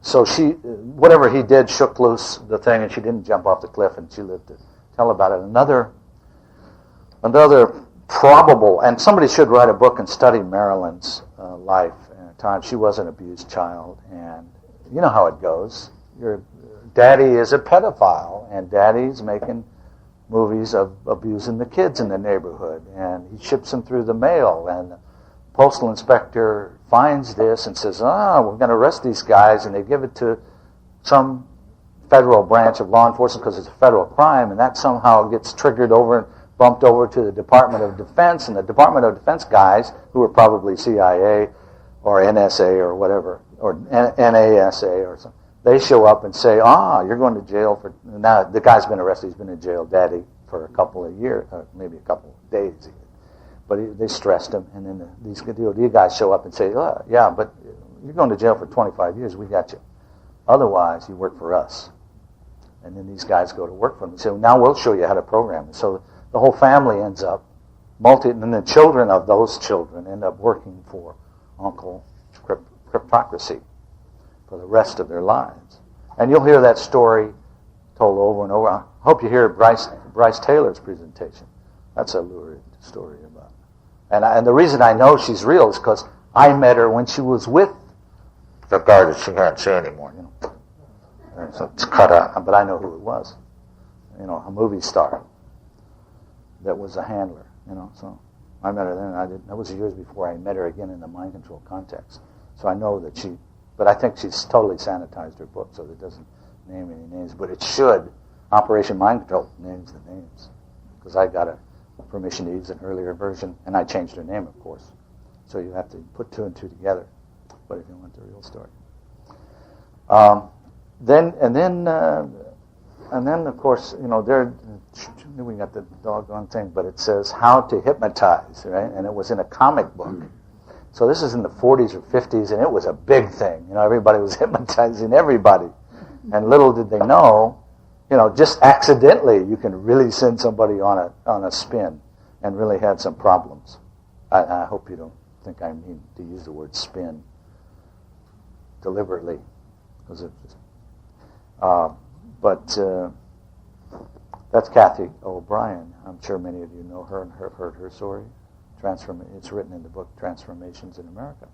so whatever he did shook loose the thing, and she didn't jump off the cliff, and she lived to tell about it. Another probable, and somebody should write a book and study Marilyn's life and time. She was an abused child, and you know how it goes. You're Daddy is a pedophile, and Daddy's making movies of abusing the kids in the neighborhood, and he ships them through the mail, and the postal inspector finds this and says, we're going to arrest these guys, and they give it to some federal branch of law enforcement because it's a federal crime, and that somehow gets triggered over and bumped over to the Department of Defense, and the Department of Defense guys, who are probably CIA or NSA or whatever, or NASA or something, they show up and say, you're going to jail for... Now, the guy's been arrested. He's been in jail, Daddy, for a couple of years, maybe a couple of days. But they stressed him, and then these DOD guys show up and say, yeah, but you're going to jail for 25 years. We got you. Otherwise, you work for us. And then these guys go to work for them and say, now we'll show you how to program it. So the whole family ends up, and then the children of those children end up working for Uncle Cryptocracy for the rest of their lives. And you'll hear that story told over and over. I hope you hear Bryce Taylor's presentation. That's a lurid story about it. And the reason I know she's real is because I met her when she was with the guy that she can't say anymore. So it's cut out, but I know who it was. A movie star that was a handler. So I met her then. That was years before I met her again in the mind control context. So I know that but I think she's totally sanitized her book, so it doesn't name any names. But it should. Operation Mind Control names the names, because I got a permission to use an earlier version, and I changed her name, of course. So you have to put two and two together. But if you want the real story, and then of course, we got the doggone thing, but it says How to Hypnotize, right? And it was in a comic book. So this is in the 40s or 50s, and it was a big thing. Everybody was hypnotizing everybody. And little did they know, just accidentally you can really send somebody on a spin and really have some problems. I hope you don't think I mean to use the word spin deliberately, because that's Kathy O'Brien. I'm sure many of you know her and have heard her story. It's written in the book Transformations in America.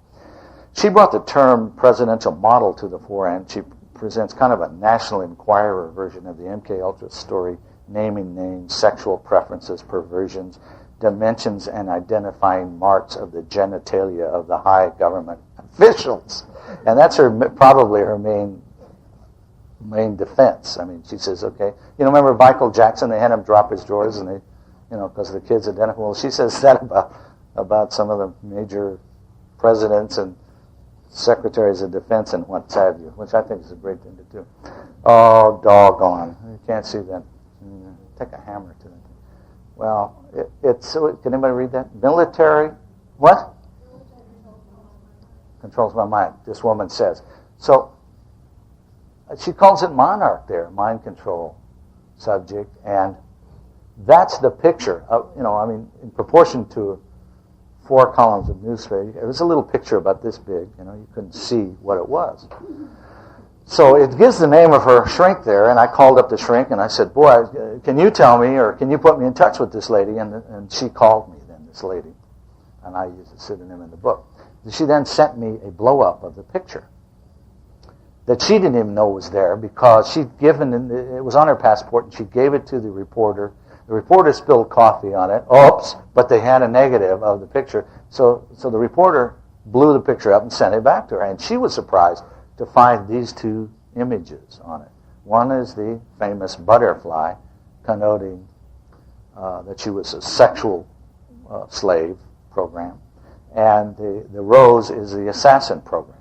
She brought the term presidential model to the fore, and she presents kind of a National Enquirer version of the MK Ultra story, naming names, sexual preferences, perversions, dimensions, and identifying marks of the genitalia of the high government officials. And that's probably her main defense. I mean, she says, okay, remember Michael Jackson? They had him drop his drawers, and they, because the kids identify. Well, she says that about some of the major presidents and secretaries of defense and what have you, which I think is a great thing to do. Oh, doggone! You can't see that. Take a hammer to it. Well, it's. Can anybody read that? Military. What? Controls my mind. This woman says. So she calls it monarch there, mind control subject, and that's the picture of, in proportion to 4 columns of newspaper. It was a little picture about this big, you couldn't see what it was. So it gives the name of her shrink there, and I called up the shrink and I said, boy, can you tell me, or can you put me in touch with this lady? And she called me then, this lady, and I use a pseudonym in the book. She then sent me a blow-up of the picture that she didn't even know was there, because it was on her passport, and she gave it to the reporter. The reporter spilled coffee on it. Oops, but they had a negative of the picture. So the reporter blew the picture up and sent it back to her, and she was surprised to find these 2 images on it. One is the famous butterfly, connoting that she was a sexual slave program, and the rose is the assassin program.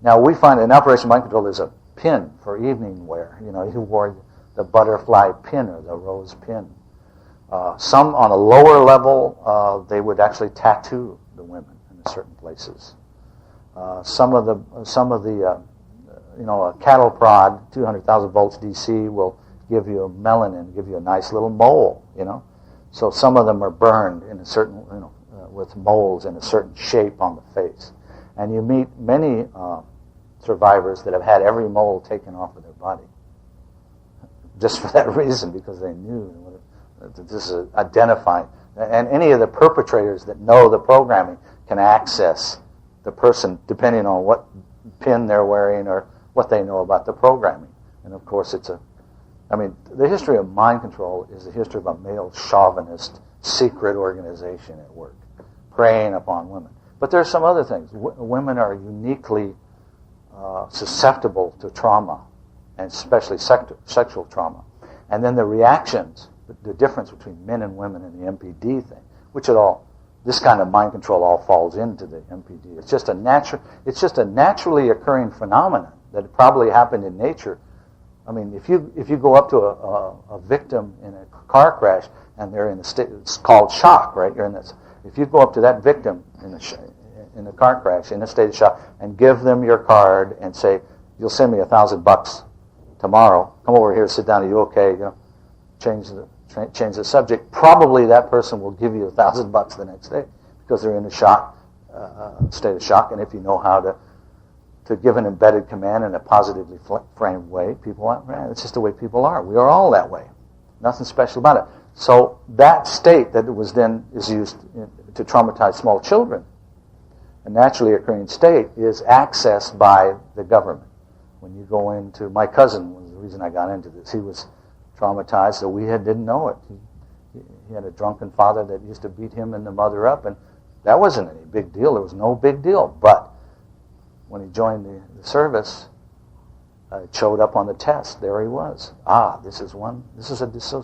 Now, we find in Operation Mind Control there's a pin for evening wear. You wore the butterfly pin or the rose pin. Some on a lower level, they would actually tattoo the women in certain places. Some of the a cattle prod, 200,000 volts DC, will give you a melanin, give you a nice little mole. So some of them are burned in a certain, with moles in a certain shape on the face. And you meet many survivors that have had every mole taken off of their body, just for that reason, because they knew that this is identifying. And any of the perpetrators that know the programming can access the person depending on what pin they're wearing or what they know about the programming. And of course the history of mind control is the history of a male chauvinist secret organization at work, preying upon women. But there's some other things. Women are uniquely susceptible to trauma, and especially sexual trauma. And then the reactions, the difference between men and women in the MPD thing, this kind of mind control all falls into the MPD. It's just a naturally occurring phenomenon that probably happened in nature. I mean, if you go up to a victim in a car crash and they're in a state, it's called shock, right? If you go up to that victim in a car crash in a state of shock and give them your card and say, "You'll send me $1,000 tomorrow. Come over here, sit down. Are you okay?" Change the subject. Probably that person will give you $1,000 the next day because they're in a state of shock. And if you know how to give an embedded command in a positively framed way, it's just the way people are. We are all that way. Nothing special about it. So that state that is used to traumatize small children, a naturally occurring state, is accessed by the government. When you go into, my cousin was the reason I got into this. He was traumatized, so we didn't know it. He had a drunken father that used to beat him and the mother up, and that wasn't any big deal. There was no big deal. But when he joined the service, it showed up on the test. There he was. This is a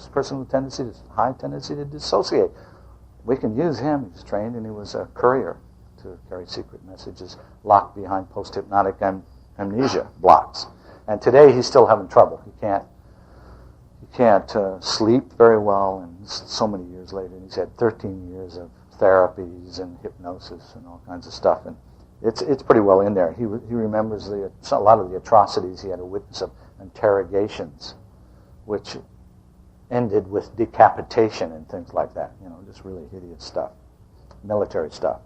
person with high tendency to dissociate. We can use him. He's trained, and he was a courier to carry secret messages locked behind post-hypnotic amnesia blocks. And today he's still having trouble. He can't sleep very well, and so many years later, he's had 13 years of therapies and hypnosis and all kinds of stuff, and it's pretty well in there. He remembers a lot of the atrocities he had to witness of interrogations, which ended with decapitation and things like that. Just really hideous stuff, military stuff.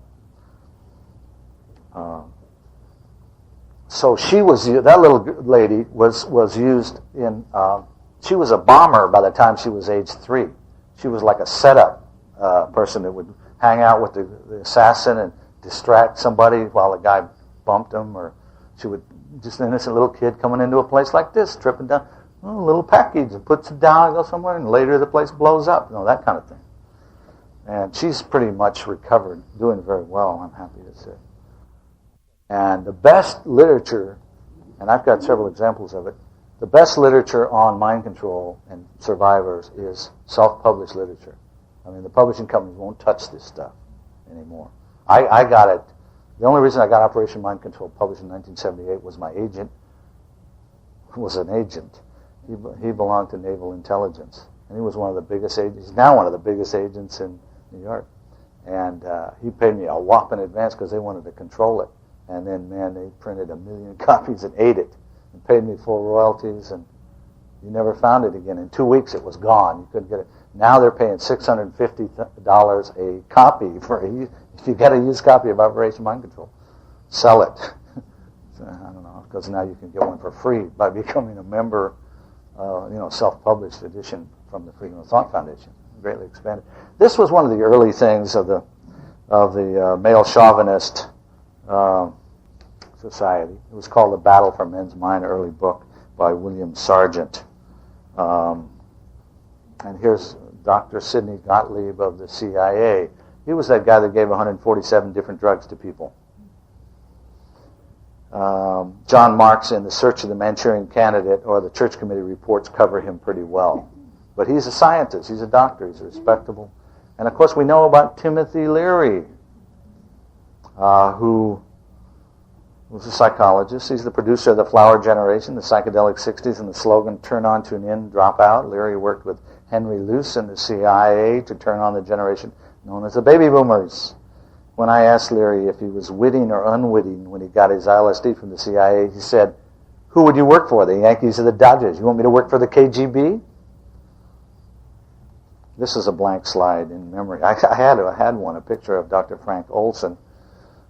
So that little lady was used in. She was a bomber by the time she was age 3. She was like a setup person that would hang out with the assassin and distract somebody while the guy bumped him, or she would, just an innocent little kid coming into a place like this, tripping down a little package and puts it down and goes somewhere, and later the place blows up, that kind of thing. And she's pretty much recovered, doing very well, I'm happy to say. And the best literature, and I've got several examples of it, the best literature on mind control and survivors is self-published literature. The publishing companies won't touch this stuff anymore. I got it. The only reason I got Operation Mind Control published in 1978 was my agent was an agent. He belonged to Naval Intelligence, and he was one of the biggest agents. He's now one of the biggest agents in New York. And he paid me a whopping advance because they wanted to control it. And then, they printed 1 million copies and ate it and paid me full royalties, and you never found it again. In 2 weeks, it was gone. You couldn't get it. Now they're paying $650 a copy if you get a used copy of Operation Mind Control. Sell it. So, I don't know, because now you can get one for free by becoming a member, self-published edition from the Freedom of Thought Foundation. Greatly expanded. This was one of the early things of the male chauvinist society. It was called The Battle for Men's Mind, early book by William Sargent. And here's Dr. Sidney Gottlieb of the CIA. He was that guy that gave 147 different drugs to people. John Marks in The Search of the Manchurian Candidate, or the Church Committee reports cover him pretty well. But he's a scientist, he's a doctor, he's respectable. And of course we know about Timothy Leary, who was a psychologist. He's the producer of The Flower Generation, the psychedelic 60s, and the slogan, "Turn on, tune in, drop out." Leary worked with Henry Luce and the CIA to turn on the generation known as the baby boomers. When I asked Leary if he was witting or unwitting when he got his LSD from the CIA, he said, "Who would you work for, the Yankees or the Dodgers? You want me to work for the KGB?" This is a blank slide in memory. I had one, a picture of Dr. Frank Olson,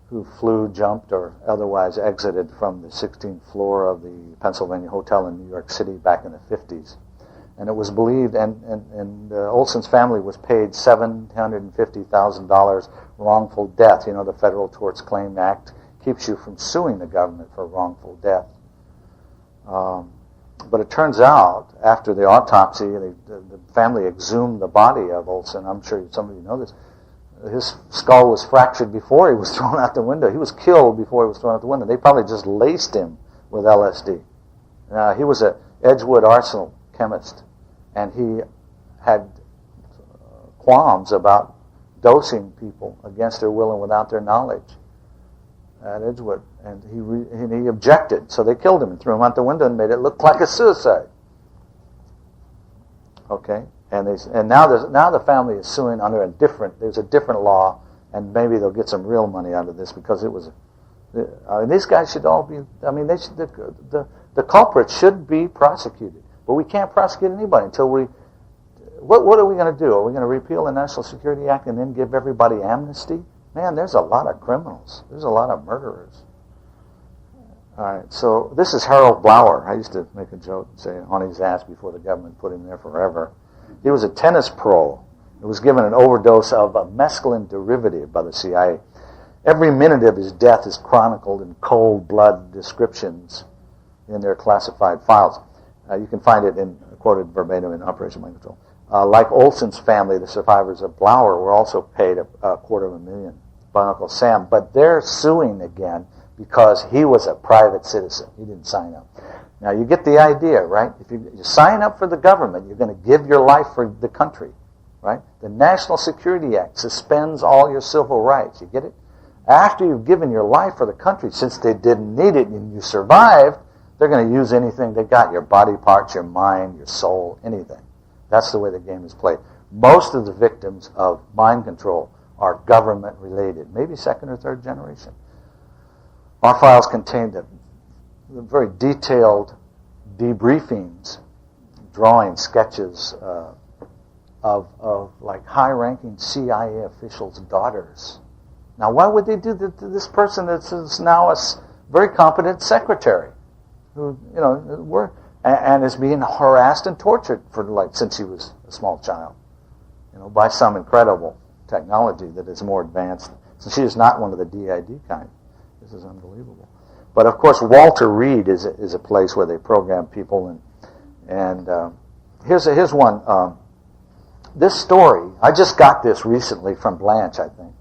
who flew, jumped, or otherwise exited from the 16th floor of the Pennsylvania Hotel in New York City back in the 50s. And it was believed, and Olson's family was paid $750,000 wrongful death. The Federal Torts Claim Act keeps you from suing the government for wrongful death. But it turns out, after the autopsy, the family exhumed the body of Olson. I'm sure some of you know this. His skull was fractured before he was thrown out the window. He was killed before he was thrown out the window. They probably just laced him with LSD. He was an Edgewood Arsenal chemist, and he had qualms about dosing people against their will and without their knowledge at Edgewood, and he objected. So they killed him and threw him out the window and made it look like a suicide. Okay, and now the family is suing under there's a different law, and maybe they'll get some real money out of this because it was. These guys should all be. I mean, the culprits should be prosecuted, but we can't prosecute anybody until we. What are we going to do? Are we going to repeal the National Security Act and then give everybody amnesty? Man, there's a lot of criminals. There's a lot of murderers. All right, so this is Harold Blower. I used to make a joke and say on his ass before the government put him there forever. He was a tennis pro. He was given an overdose of a mescaline derivative by the CIA. Every minute of his death is chronicled in cold blood descriptions in their classified files. You can find it quoted verbatim in Operation Mind Control. Like Olson's family, the survivors of Blower were also paid a $250,000 by Uncle Sam, but they're suing again because he was a private citizen. He didn't sign up. Now, you get the idea, right? If you sign up for the government, you're going to give your life for the country, right? The National Security Act suspends all your civil rights. You get it? After you've given your life for the country, since they didn't need it and you survived, they're going to use anything they got, your body parts, your mind, your soul, anything. That's the way the game is played. Most of the victims of mind control are government-related, maybe second or third generation. Our files contained very detailed debriefings, drawings, sketches of like high-ranking CIA officials' daughters. Now, why would they do that to this person that's now a very competent secretary, who and is being harassed and tortured since he was a small child, by some incredible technology that is more advanced. So she is not one of the DID kind. This is unbelievable. But of course, Walter Reed is a place where they program people, and here's one. This story, I just got this recently from Blanche, I think.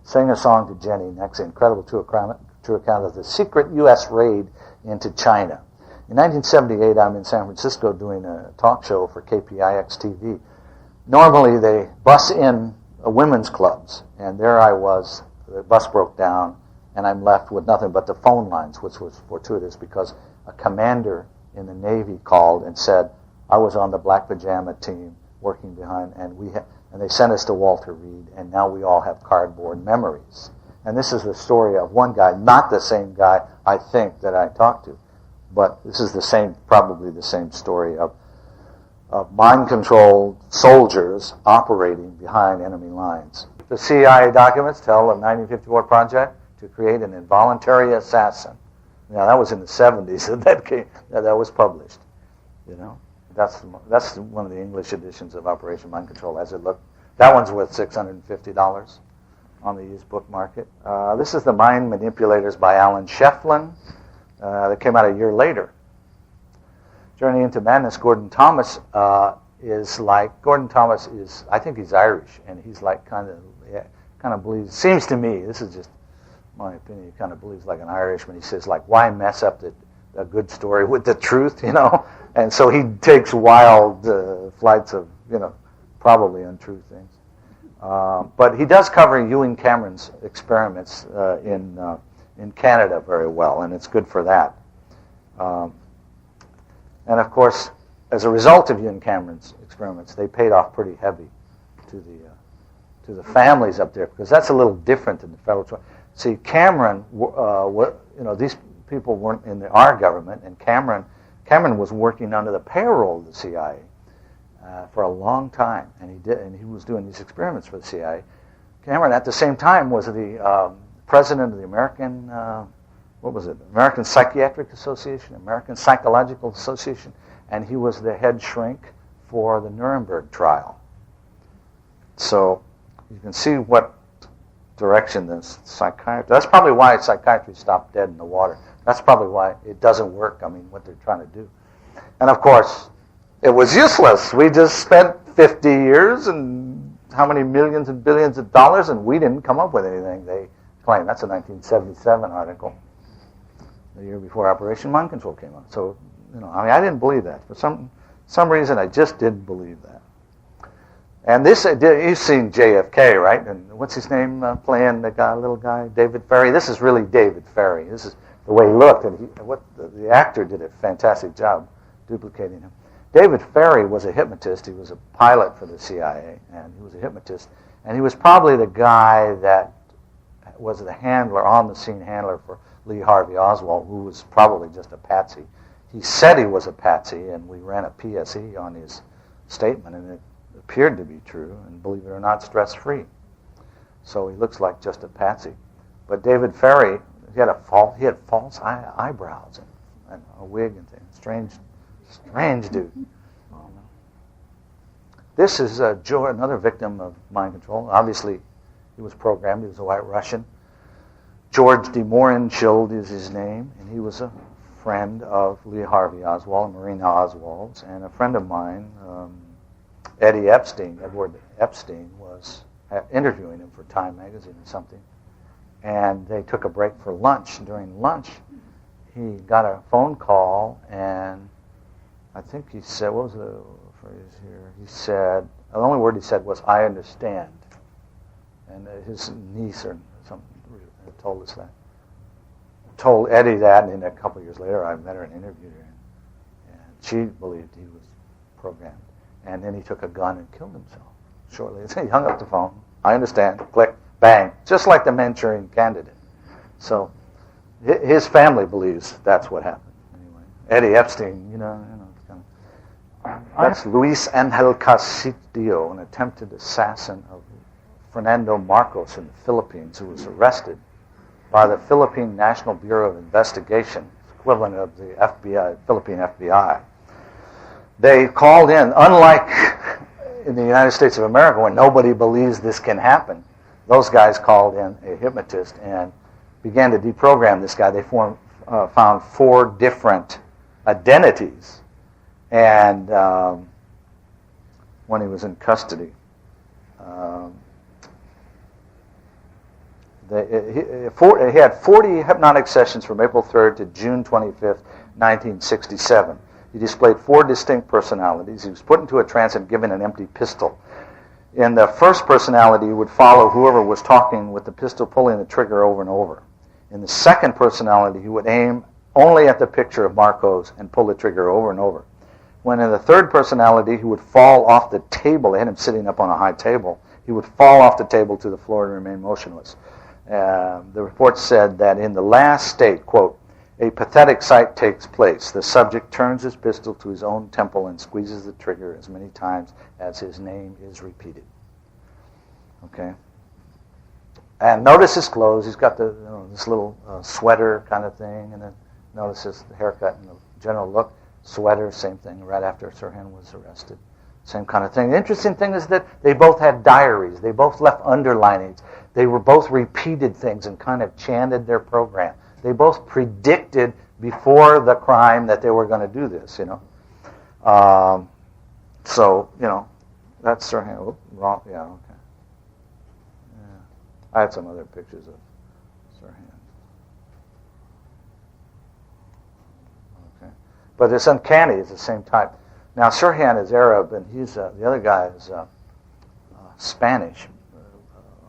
Sang a song to Jenny next, incredible true account of the secret U.S. raid into China. In 1978, I'm in San Francisco doing a talk show for KPIX TV. Normally, they bus in women's clubs, and there I was. The bus broke down, and I'm left with nothing but the phone lines, which was fortuitous because a commander in the Navy called and said, I was on the Black Pajama team working behind, and they sent us to Walter Reed, and now we all have cardboard memories. And this is the story of one guy, not the same guy, I think, that I talked to. But this is probably the same story of mind-controlled soldiers operating behind enemy lines. The CIA documents tell of 1954 project to create an involuntary assassin. Now, that was in the 70s that was published. That's one of the English editions of Operation Mind Control as it looked. That one's worth $650 on the used book market. This is The Mind Manipulators by Alan Shefflin. That came out a year later. Journey into Madness, Gordon Thomas I think he's Irish, and he's like kind of believes, seems to me, this is just my opinion, he kind of believes like an Irishman. He says, like, why mess up a good story with the truth, And so he takes wild flights of, probably untrue things. But he does cover Ewan Cameron's experiments in Canada very well, and it's good for that. And of course, as a result of Ewan Cameron's experiments, they paid off pretty heavy to the families up there, because that's a little different than the federal trial. See, Cameron, these people weren't in our government, and Cameron was working under the payroll of the CIA for a long time, and he was doing these experiments for the CIA. Cameron, at the same time, was the president of the American, American Psychiatric Association, American Psychological Association, and he was the head shrink for the Nuremberg trial. So you can see what direction this psychiatry. That's probably why psychiatry stopped dead in the water. That's probably why it doesn't work. I mean, what they're trying to do. And of course, it was useless. We just spent 50 years and how many millions and billions of dollars, and we didn't come up with anything, they claim. That's a 1977 article, the year before Operation Mind Control came out. So, I didn't believe that. For some reason, I just didn't believe that. And this, you've seen JFK, right? And what's his name playing the little guy, David Ferry? This is really David Ferry. This is the way he looked, and the actor did a fantastic job duplicating him. David Ferry was a hypnotist. He was a pilot for the CIA, and he was a hypnotist. And he was probably the guy that was the handler, on-the-scene handler for Lee Harvey Oswald, who was probably just a patsy. He said he was a patsy, and we ran a PSE on his statement, and it appeared to be true, and believe it or not, stress-free. So he looks like just a patsy. But David Ferry, he had false eyebrows and a wig and things. Strange dude. Oh, no. This is another victim of mind control. Obviously, he was programmed. He was a White Russian. George de Mohrenschildt is his name, and he was a friend of Lee Harvey Oswald, Marina Oswald's, and a friend of mine, Edward Epstein, was interviewing him for Time magazine or something. And they took a break for lunch. During lunch, he got a phone call, and I think he said, what was the phrase here? He said, the only word he said was, "I understand." And his niece or something told us that. Told Eddie that, and then a couple of years later, I met her and interviewed her, and she believed he was programmed. And then he took a gun and killed himself shortly. He hung up the phone. "I understand." Click, bang, just like the Manchurian Candidate. So his family believes that's what happened. Anyway, Eddie Epstein, that's Luis Angel Castillo, an attempted assassin of Fernando Marcos in the Philippines, who was arrested by the Philippine National Bureau of Investigation, equivalent of the FBI, Philippine FBI. They called in, unlike in the United States of America, when nobody believes this can happen, those guys called in a hypnotist and began to deprogram this guy. They found 4 different identities, and when he was in custody, he had 40 hypnotic sessions from April 3rd to June 25th, 1967. He displayed 4 distinct personalities. He was put into a trance and given an empty pistol. In the first personality, he would follow whoever was talking with the pistol, pulling the trigger over and over. In the second personality, he would aim only at the picture of Marcos and pull the trigger over and over. When in the third personality, he would fall off the table. They had him sitting up on a high table. He would fall off the table to the floor and remain motionless. The report said that in the last state, quote, "A pathetic sight takes place. The subject turns his pistol to his own temple and squeezes the trigger as many times as his name is repeated." Okay. And notice his clothes. He's got this little sweater kind of thing, and then notice his haircut and the general look. Sweater, same thing. Right after Sirhan was arrested, same kind of thing. The interesting thing is that they both had diaries. They both left underlinings. They were both repeated things and kind of chanted their program. They both predicted before the crime that they were going to do this, So, that's Sirhan. Oh, wrong. Yeah, okay. Yeah. I had some other pictures of Sirhan. Okay. But it's uncanny. It's the same type. Now, Sirhan is Arab, and he's the other guy is Spanish,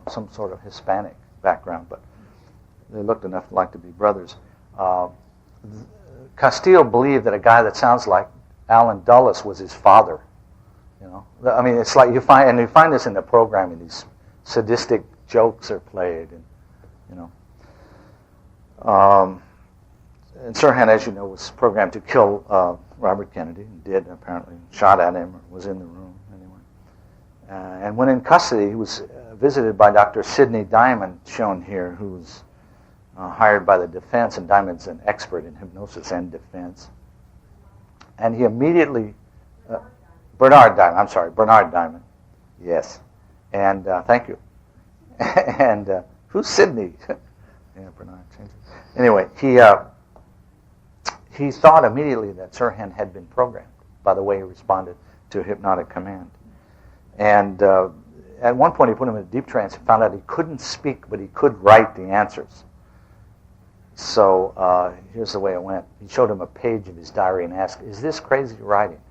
some sort of Hispanic background, but they looked enough like to be brothers. Castillo believed that a guy that sounds like Alan Dulles was his father. I mean, it's like you find this in the programming. These sadistic jokes are played, and and Sirhan, as you know, was programmed to kill Robert Kennedy, and did apparently, shot at him, or was in the room anyway. And when in custody, he was visited by Dr. Sidney Diamond, shown here, who was hired by the defense, and Diamond's an expert in hypnosis and defense. And he immediately, Bernard Diamond, yes. And thank you. And who's Sidney? Yeah, Bernard. Anyway, he thought immediately that Sirhan had been programmed by the way he responded to hypnotic command. And at one point he put him in a deep trance and found out he couldn't speak, but he could write the answers. So here's the way it went. He showed him a page of his diary and asked, "Is this crazy writing?"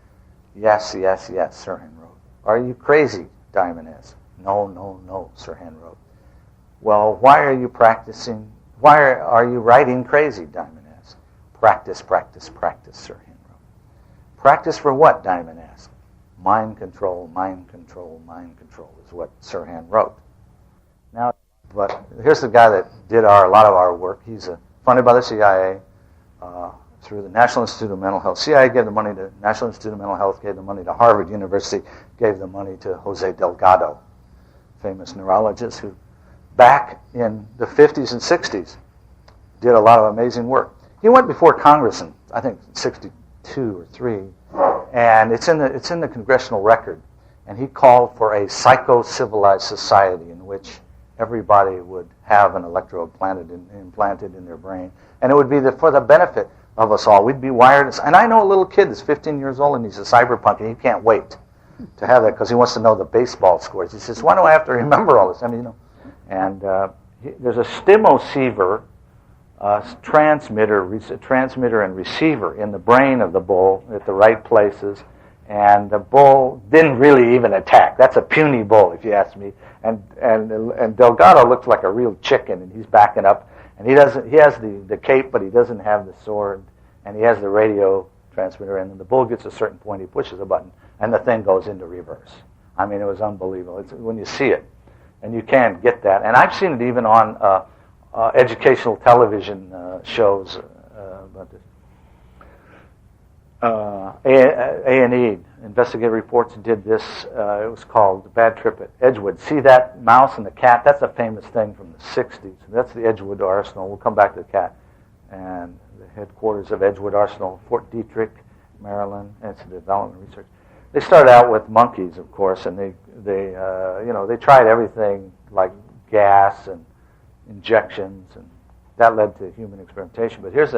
"Yes, yes, yes," Sirhan wrote. "Are you crazy?" Diamond asked. "No, no, no," Sirhan wrote. "Well, why are you practicing? Why are you writing crazy?" Diamond asked. "Practice, practice, practice," Sirhan wrote. "Practice for what?" Diamond asked. Mind control, mind control, mind control is what Sirhan wrote. Now, but here's the guy that did a lot of our work. He's funded by the CIA through the National Institute of Mental Health. CIA gave the money to National Institute of Mental Health, gave the money to Harvard University, gave the money to Jose Delgado, famous neurologist who back in the 50s and 60s did a lot of amazing work. He went before Congress in, I think, 62 or 3, and it's in the congressional record, and he called for a psycho-civilized society in which everybody would have an electrode implanted in their brain, and it would be for the benefit of us all. We'd be wired. And I know a little kid that's 15 years old, and he's a cyberpunk, and he can't wait to have that because he wants to know the baseball scores. He says, "Why do I have to remember all this?" I mean, you know. And there's a stimoceiver transmitter and receiver in the brain of the bull at the right places. And the bull didn't really even attack. That's a puny bull, if you ask me. And Delgado looks like a real chicken, and he's backing up. And he has the cape, but he doesn't have the sword. And he has the radio transmitter. And when the bull gets to a certain point, he pushes a button, and the thing goes into reverse. I mean, it was unbelievable. It's when you see it, and you can get that. And I've seen it even on educational television shows about this. A&E, Investigative Reports, did this. It was called Bad Trip at Edgewood. See that mouse and the cat? That's a famous thing from the 60s. That's the Edgewood Arsenal. We'll come back to the cat. And the headquarters of Edgewood Arsenal, Fort Detrick, Maryland, Institute of Development Research. They started out with monkeys, of course, and they tried everything like gas and injections, and that led to human experimentation. But this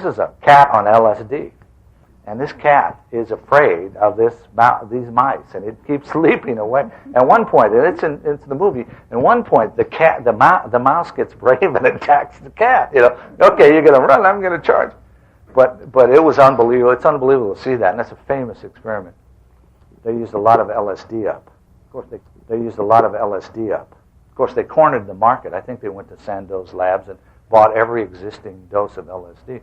is a cat on LSD. And this cat is afraid of these mice, and it keeps leaping away. At one point, and it's the movie. At one point, the mouse gets brave and attacks the cat. You know, okay, you're going to run, I'm going to charge. But it was unbelievable. It's unbelievable to see that, and that's a famous experiment. They used a lot of LSD up. Of course, they used a lot of LSD up. Of course, they cornered the market. I think they went to Sandoz Labs and bought every existing dose of LSD.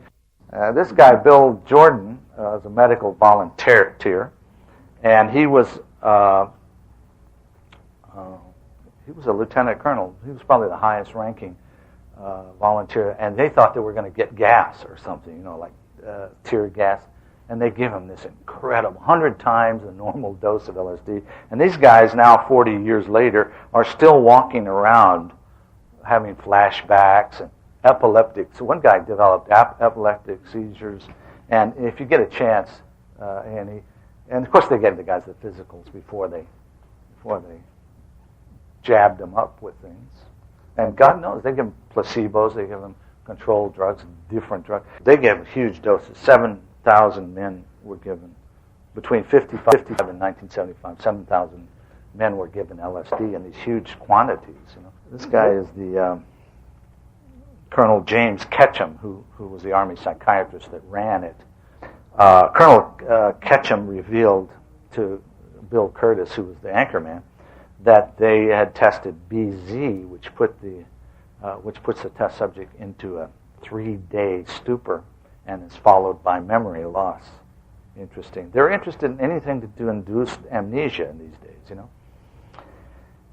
This guy, Bill Jordan, is a medical volunteer, and he was a lieutenant colonel. He was probably the highest ranking volunteer, and they thought they were going to get gas or something, you know, like tear gas, and they give him this incredible 100 times the normal dose of LSD. And these guys now, 40 years later, are still walking around having flashbacks and epileptic. So one guy developed epileptic seizures, and if you get a chance, and of course they gave the guys the physicals before they jabbed them up with things. And God knows, they give them placebos, they give them controlled drugs, different drugs. They gave huge doses. 7,000 men were given, between 55 and 1975, 7,000 men were given LSD in these huge quantities. You know, this guy is the Colonel James Ketchum, who was the Army psychiatrist that ran it. Colonel Ketchum revealed to Bill Curtis, who was the anchorman, that they had tested BZ, which puts the test subject into a 3-day stupor and is followed by memory loss. Interesting. They're interested in anything to induce amnesia in these days, you know.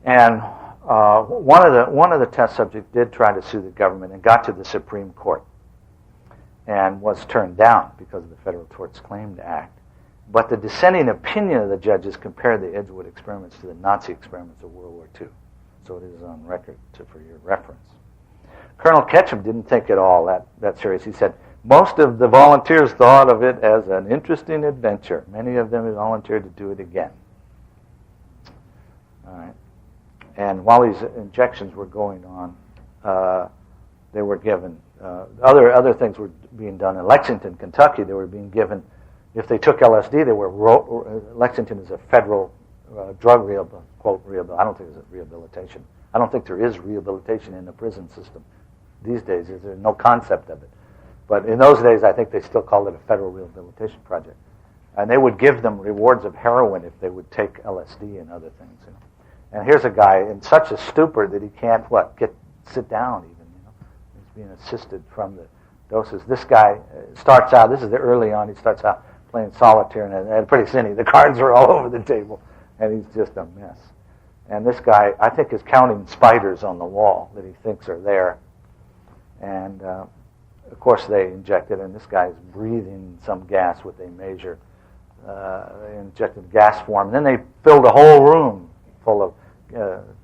And one of the test subjects did try to sue the government and got to the Supreme Court and was turned down because of the Federal Tort Claims Act. But the dissenting opinion of the judges compared the Edgewood experiments to the Nazi experiments of World War II. So it is on record for your reference. Colonel Ketchum didn't think at all that serious. He said, most of the volunteers thought of it as an interesting adventure. Many of them volunteered to do it again. All right. And while these injections were going on, they were given. Other things were being done in Lexington, Kentucky. They were being given, if they took LSD, they were, Lexington is a federal drug rehabilitation. I don't think it's rehabilitation. I don't think there is rehabilitation in the prison system these days. There's no concept of it. But in those days, I think they still called it a federal rehabilitation project. And they would give them rewards of heroin if they would take LSD and other things. You know. And here's a guy in such a stupor that he can't, sit down even. You know, he's being assisted from the doses. This guy starts out, this is early on, he starts out playing solitaire, and pretty soon the cards are all over the table, and he's just a mess. And this guy, I think, is counting spiders on the wall that he thinks are there. And, of course, they inject it, and this guy's breathing some gas, what they measure. They injected gas form. And then they filled a whole room full of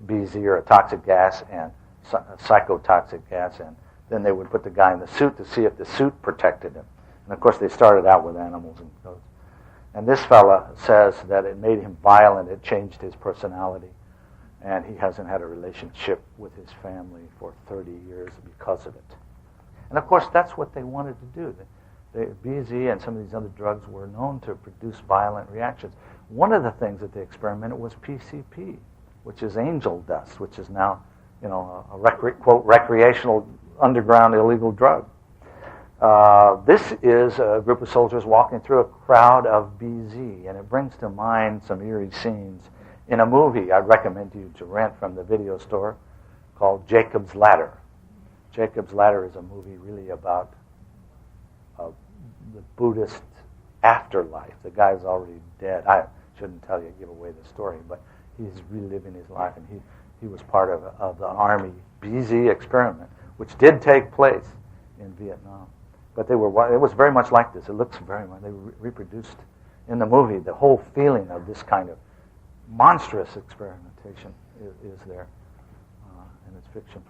BZ, or a toxic gas, and psychotoxic gas. And then they would put the guy in the suit to see if the suit protected him. And, of course, they started out with animals and goats. And this fella says that it made him violent. It changed his personality. And he hasn't had a relationship with his family for 30 years because of it. And, of course, that's what they wanted to do. The BZ and some of these other drugs were known to produce violent reactions. One of the things that they experimented was PCP, which is angel dust, which is now, a quote, recreational underground illegal drug. This is a group of soldiers walking through a crowd of BZ, and it brings to mind some eerie scenes in a movie I'd recommend you to rent from the video store called Jacob's Ladder. Jacob's Ladder is a movie really about the Buddhist afterlife. The guy's already dead. I shouldn't give away the story, but he's reliving his life, and he was part of the Army BZ experiment, which did take place in Vietnam. But it was very much like this. It looks very much, they reproduced in the movie the whole feeling of this kind of monstrous experimentation is there in its fiction.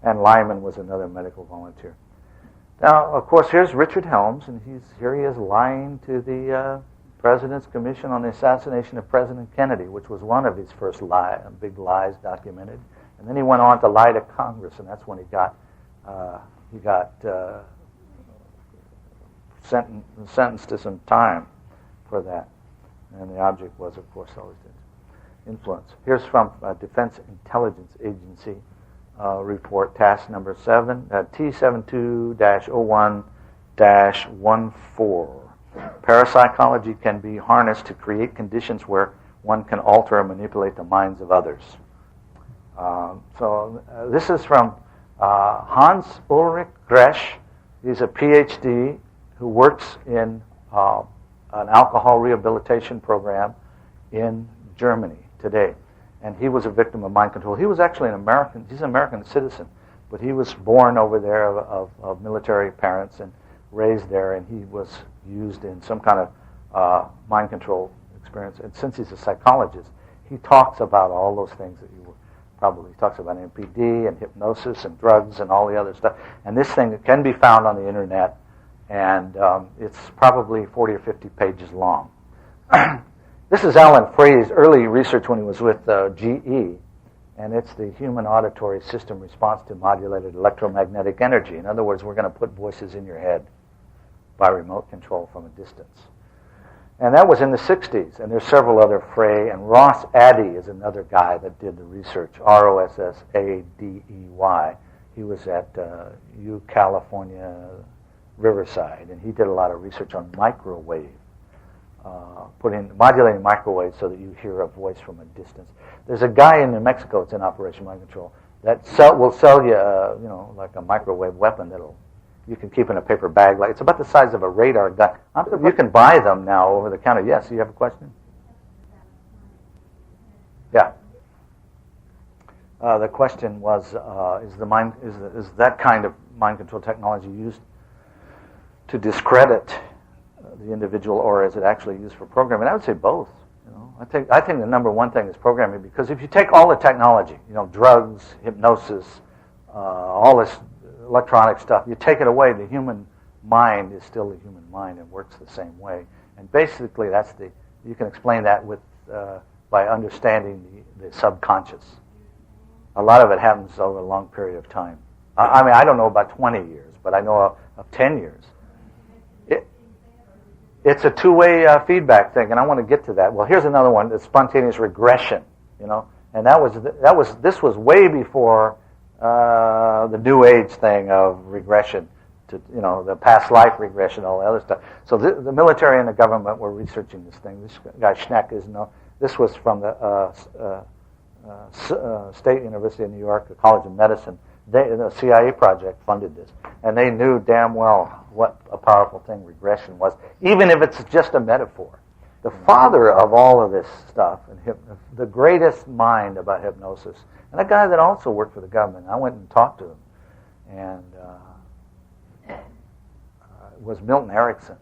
And Lyman was another medical volunteer. Now, of course, here's Richard Helms, and here he is lying to the President's Commission on the Assassination of President Kennedy, which was one of his first big lies documented. And then he went on to lie to Congress, and that's when he got sentenced to some time for that. And the object was, of course, always influence. Here's from Defense Intelligence Agency report, task number 7, T72-01-14. Parapsychology can be harnessed to create conditions where one can alter or manipulate the minds of others. This is from Hans Ulrich Gresch. He's a PhD who works in an alcohol rehabilitation program in Germany today. And he was a victim of mind control. He was actually he's an American citizen, but he was born over there of military parents and raised there, and he was used in some kind of mind control experience. And since he's a psychologist, he talks about all those things that he talks about MPD and hypnosis and drugs and all the other stuff. And this thing can be found on the internet, and it's probably 40 or 50 pages long. This is Alan Frey's early research when he was with GE, and it's the human auditory system response to modulated electromagnetic energy. In other words, we're going to put voices in your head by remote control from a distance. And that was in the 60s, and there's several other Frey, and Ross Adey is another guy that did the research, Rossadey. He was at California, Riverside, and he did a lot of research on microwave, modulating microwaves so that you hear a voice from a distance. There's a guy in New Mexico that's in Operation Mind Control that will sell you, like a microwave weapon you can keep in a paper bag. It's about the size of a radar gun. You can buy them now over the counter. Yes, you have a question? Yeah. The question was: is that kind of mind control technology used to discredit the individual, or is it actually used for programming? I would say both. I think the number one thing is programming, because if you take all the technology, drugs, hypnosis, all this electronic stuff, you take it away, the human mind is still the human mind and works the same way. And basically, you can explain that by understanding the subconscious. A lot of it happens over a long period of time. I mean, I don't know about 20 years, but I know of 10 years. It's a two-way feedback thing, and I want to get to that. Well, here's another one: the spontaneous regression. You know, and this was way before the New Age thing of regression to the past life regression, all the other stuff. So the military and the government were researching this thing. This guy Schneck is This was from the State University of New York, the College of Medicine. The CIA project funded this, and they knew damn well what a powerful thing regression was, even if it's just a metaphor. The father of all of this stuff, and the greatest mind about hypnosis, and a guy that also worked for the government. I went and talked to him, and was Milton Erickson,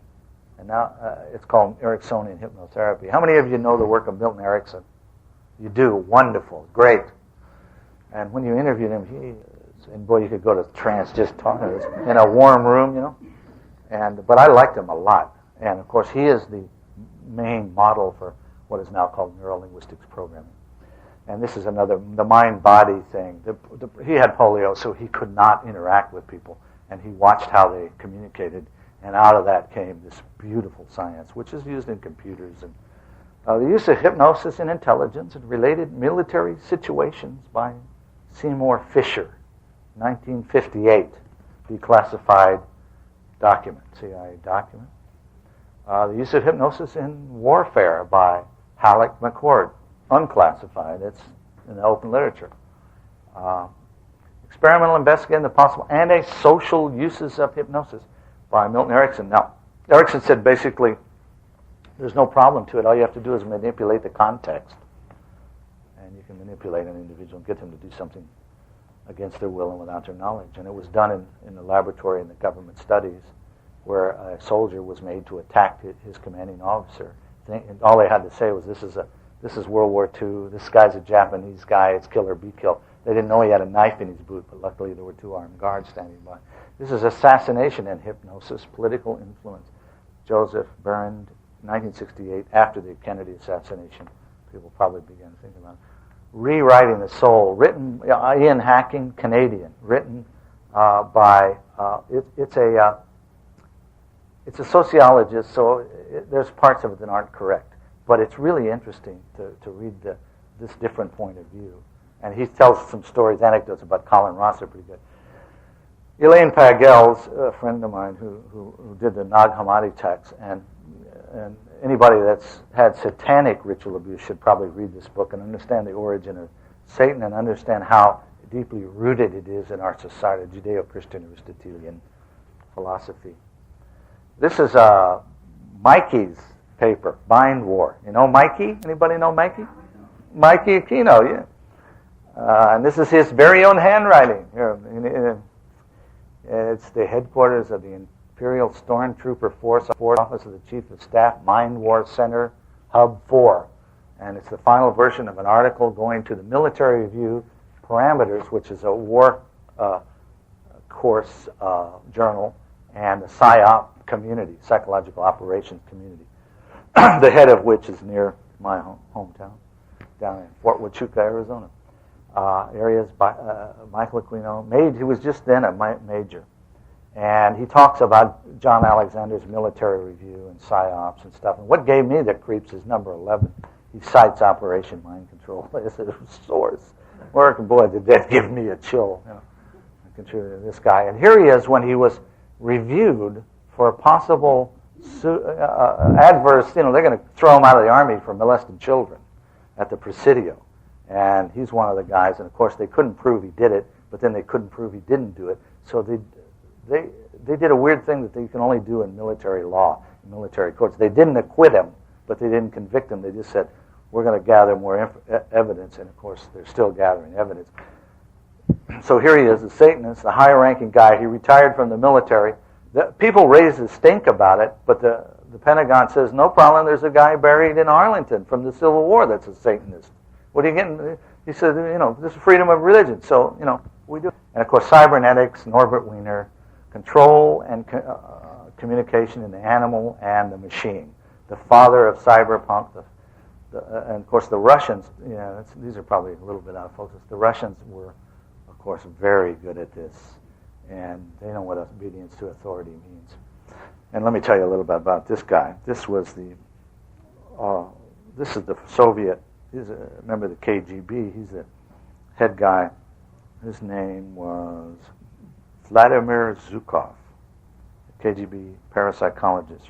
and now it's called Ericksonian hypnotherapy. How many of you know the work of Milton Erickson? You do. Wonderful, great. And when you interviewed him, and boy, you could go to trance just talking to this in a warm room, but I liked him a lot. And of course, he is the main model for what is now called neurolinguistics programming. And this is the mind-body thing. He had polio, so he could not interact with people, and he watched how they communicated, and out of that came this beautiful science, which is used in computers. And the use of hypnosis in intelligence and related military situations by Seymour Fisher, 1958, declassified document, CIA document. The use of hypnosis in warfare by Halleck McCord, unclassified. It's in the open literature. Experimental investigating the possible antisocial uses of hypnosis by Milton Erickson. Now, Erickson said basically, there's no problem to it. All you have to do is manipulate the context. And you can manipulate an individual and get them to do something against their will and without their knowledge. And it was done in the laboratory in the government studies, where a soldier was made to attack his commanding officer. And all they had to say was, this is World War II, this guy's a Japanese guy, it's kill or be killed. They didn't know he had a knife in his boot, but luckily there were two armed guards standing by. This is assassination and hypnosis, political influence. Joseph Burned, 1968, after the Kennedy assassination. People probably began to think about it. Rewriting the Soul, written, Ian Hacking, Canadian, written by, it's a sociologist, so there's parts of it that aren't correct. But it's really interesting to read this different point of view. And he tells some stories, anecdotes about Colin Ross are pretty good. Elaine Pagel's a friend of mine who did the Nag Hammadi text, and anybody that's had satanic ritual abuse should probably read this book and understand the origin of Satan and understand how deeply rooted it is in our society, Judeo-Christian Aristotelian philosophy. This is Mikey's paper, Mind War. You know Mikey? Anybody know Mikey? Mikey Aquino, yeah. And this is his very own handwriting. Here, it's the headquarters of the Imperial Stormtrooper Force, Office of the Chief of Staff, Mind War Center, Hub 4. And it's the final version of an article going to the Military Review Parameters, which is a war course journal, and the PSYOP community, Psychological Operations Community, the head of which is near my hometown, down in Fort Huachuca, Arizona. Areas by Michael Aquino. He was just then a major. And he talks about John Alexander's Military Review and PSYOPs and stuff. And what gave me the creeps is number 11. He cites Operation Mind Control as a source. Boy, did that give me a chill. I contributed to this guy. And here he is when he was reviewed for a possible adverse, they're going to throw him out of the Army for molesting children at the Presidio. And he's one of the guys, and of course they couldn't prove he did it, but then they couldn't prove he didn't do it. So they did a weird thing that you can only do in military law, in military courts. They didn't acquit him, but they didn't convict him. They just said, we're going to gather more evidence, and of course they're still gathering evidence. So here he is, a Satanist, the high-ranking guy. He retired from the military. People raised a stink about it, but the Pentagon says, no problem, there's a guy buried in Arlington from the Civil War that's a Satanist. What are you getting? He said, this is freedom of religion, so, we do. And of course, cybernetics, Norbert Wiener, control and communication in the animal and the machine. The father of cyberpunk, and of course the Russians, these are probably a little bit out of focus. The Russians were, of course, very good at this. and they know what obedience to authority means. And let me tell you a little bit about this guy. This is the Soviet. He's a member of the KGB. He's the head guy. His name was Vladimir Zhukov, KGB parapsychologist.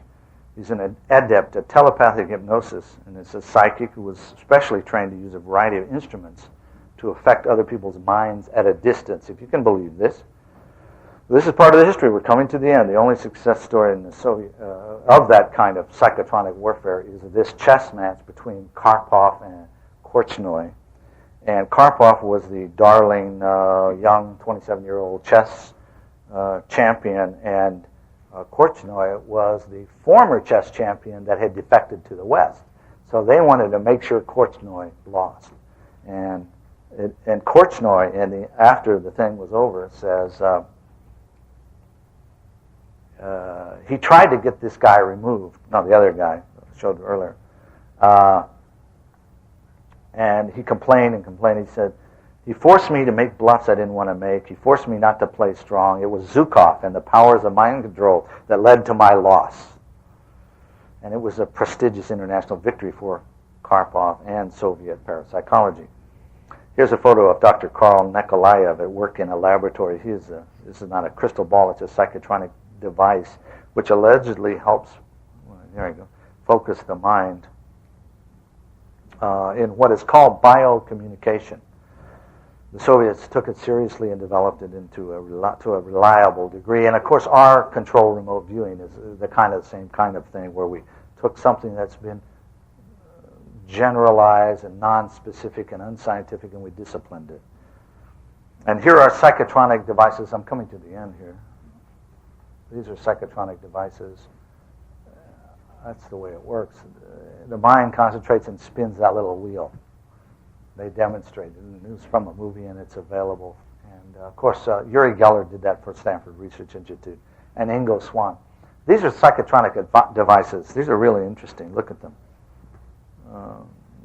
He's an adept at telepathic hypnosis, and it's a psychic who was specially trained to use a variety of instruments to affect other people's minds at a distance, if you can believe this. This is part of the history. We're coming to the end. The only success story in the Soviet of that kind of psychotronic warfare is this chess match between Karpov and Korchnoi. And Karpov was the darling, young 27-year-old chess champion, and Korchnoi was the former chess champion that had defected to the West. So they wanted to make sure Korchnoi lost. And Korchnoi, after the thing was over, says he tried to get this guy removed. No, the other guy I showed earlier. And he complained and complained. He said, he forced me to make bluffs I didn't want to make. He forced me not to play strong. It was Zhukov and the powers of mind control that led to my loss. And it was a prestigious international victory for Karpov and Soviet parapsychology. Here's a photo of Dr. Karl Nikolaev at work in a laboratory. This is not a crystal ball, it's a psychotronic device which allegedly helps, focus the mind in what is called biocommunication. The Soviets took it seriously and developed it to a reliable degree. And of course, our control remote viewing is the same kind of thing, where we took something that's been generalized and non-specific and unscientific, and we disciplined it. And here are psychotronic devices. I'm coming to the end here. These are psychotronic devices. That's the way it works. The mind concentrates and spins that little wheel. They demonstrate it. It was from a movie, and it's available. And of course, Uri Geller did that for Stanford Research Institute, and Ingo Swann. These are psychotronic devices. These are really interesting. Look at them.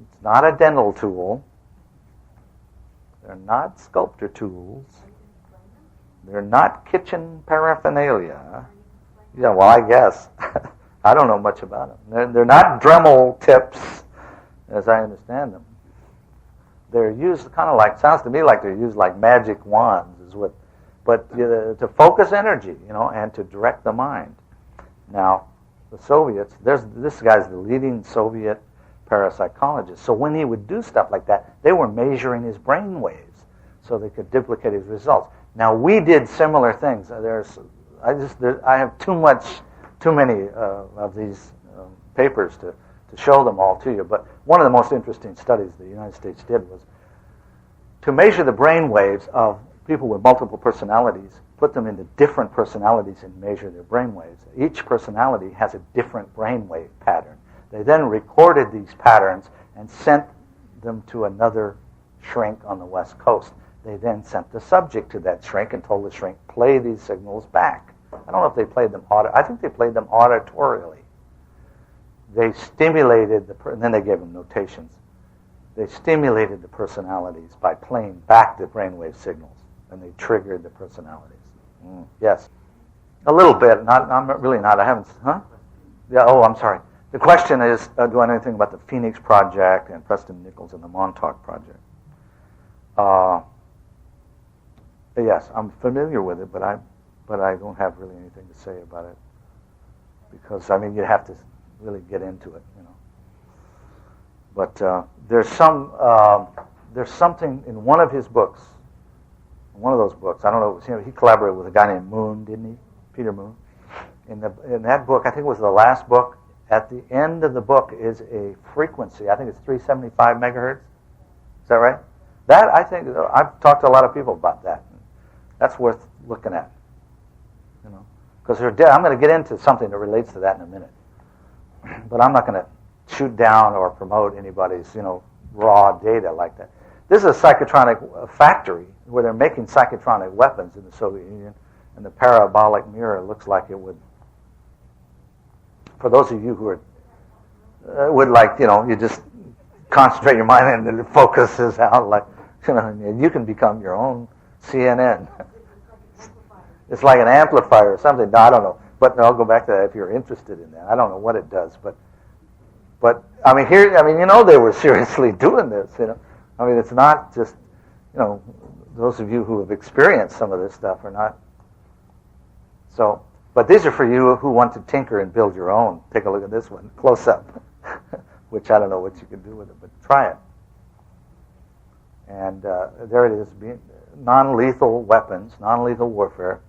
It's not a dental tool. They're not sculptor tools. They're not kitchen paraphernalia. Yeah, well, I guess. I don't know much about them. They're not Dremel tips, as I understand them. They're used kind of like, sounds to me like they're used like magic wands, but to focus energy, and to direct the mind. Now, the Soviets, this guy's the leading Soviet parapsychologist. So when he would do stuff like that, they were measuring his brain waves so they could duplicate his results. Now, we did similar things. I have too many of these papers to show them all to you, but one of the most interesting studies the United States did was to measure the brain waves of people with multiple personalities, put them into different personalities and measure their brain waves. Each personality has a different brainwave pattern. They then recorded these patterns and sent them to another shrink on the West Coast. They then sent the subject to that shrink and told the shrink, play these signals back. I don't know if they played them I think they played them auditorially. They stimulated and then they gave them notations. They stimulated the personalities by playing back the brainwave signals, and they triggered the personalities. Yes. A little bit, not really not. I haven't, huh? Yeah, I'm sorry. The question is, do I know anything about the Phoenix Project and Preston Nichols and the Montauk Project? Yes, I'm familiar with it, but I don't have really anything to say about it, because you have to really get into it, But there's something in one of his books, one of those books. I don't know. It was him. He collaborated with a guy named Moon, didn't he? Peter Moon. In that book, I think it was the last book. At the end of the book is a frequency. I think it's 375 megahertz. Is that right? That, I think, I've talked to a lot of people about that. That's worth looking at, because I'm going to get into something that relates to that in a minute. But I'm not going to shoot down or promote anybody's, raw data like that. This is a psychotronic factory where they're making psychotronic weapons in the Soviet Union, and the parabolic mirror looks like it would. For those of you who would like, you just concentrate your mind and it focuses out like, you can become your own CNN. It's like an amplifier or something. No, I don't know. But I'll go back to that if you're interested in that. I don't know what it does, but I mean, they were seriously doing this. I mean, it's not just, those of you who have experienced some of this stuff are not. So, but these are for you who want to tinker and build your own. Take a look at this one, close up, which I don't know what you can do with it, but try it. And there it is, non-lethal weapons, non-lethal warfare.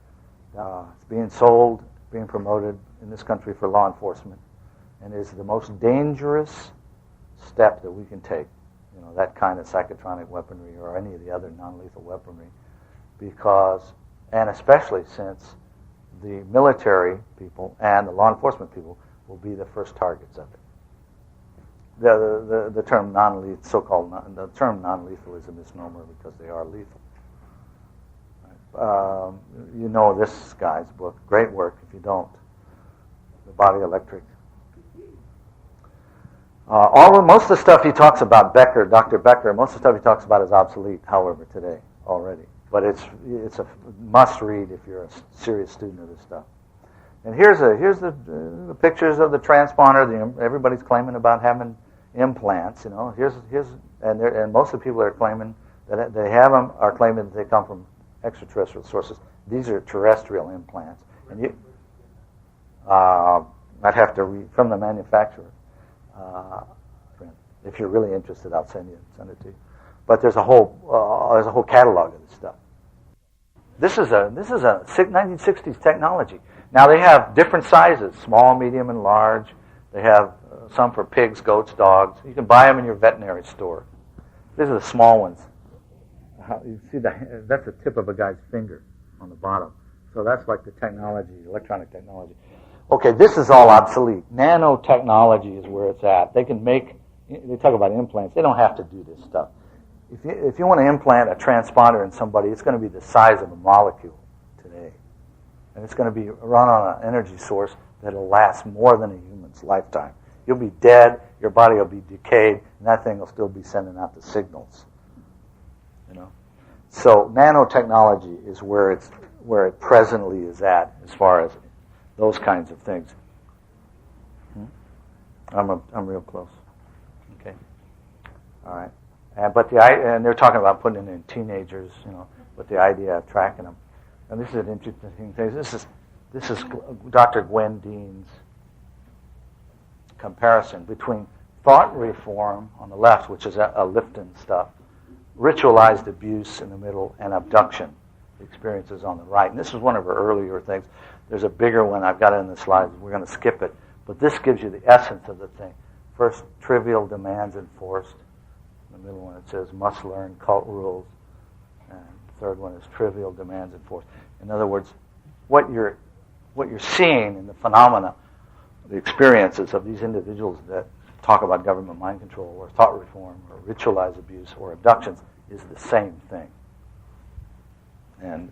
It's being sold, being promoted in this country for law enforcement, and is the most dangerous step that we can take. That kind of psychotronic weaponry or any of the other non-lethal weaponry, because, and especially since the military people and the law enforcement people will be the first targets of it. The term non-lethal, the term non-lethal is a misnomer because they are lethal. This guy's book, great work. If you don't, The Body Electric. Most of the stuff he talks about, Dr. Becker, most of the stuff he talks about is obsolete, however, today already. But it's a must-read if you're a serious student of this stuff. And here's the pictures of the transponder. Everybody's claiming about having implants. And most of the people that are claiming that they have them are claiming that they come from extraterrestrial sources. These are terrestrial implants, and I'd have to read from the manufacturer. If you're really interested, I'll send it to you. But there's a whole catalog of this stuff. This is a 1960s technology. Now they have different sizes: small, medium, and large. They have some for pigs, goats, dogs. You can buy them in your veterinary store. These are the small ones. You see that's the tip of a guy's finger on the bottom. So that's like the technology, electronic technology. Okay, this is all obsolete. Nanotechnology is where it's at. They talk about implants. They don't have to do this stuff. If you want to implant a transponder in somebody, it's going to be the size of a molecule today. And it's going to be run on an energy source that will last more than a human's lifetime. You'll be dead, your body will be decayed, and that thing will still be sending out the signals. So nanotechnology is where it presently is at as far as those kinds of things. I'm real close. Okay. All right. And they're talking about putting it in teenagers, with the idea of tracking them. And this is an interesting thing. This is Dr. Gwen Dean's comparison between thought reform on the left, which is a Lifton stuff, ritualized abuse in the middle, and abduction experiences on the right. And this is one of her earlier things. There's a bigger one. I've got it in the slides. We're going to skip it. But this gives you the essence of the thing. First, trivial demands enforced. In the middle one, it says must learn cult rules. And the third one is trivial demands enforced. In other words, what you're seeing in the phenomena, the experiences of these individuals that talk about government mind control or thought reform or ritualized abuse or abductions is the same thing. And,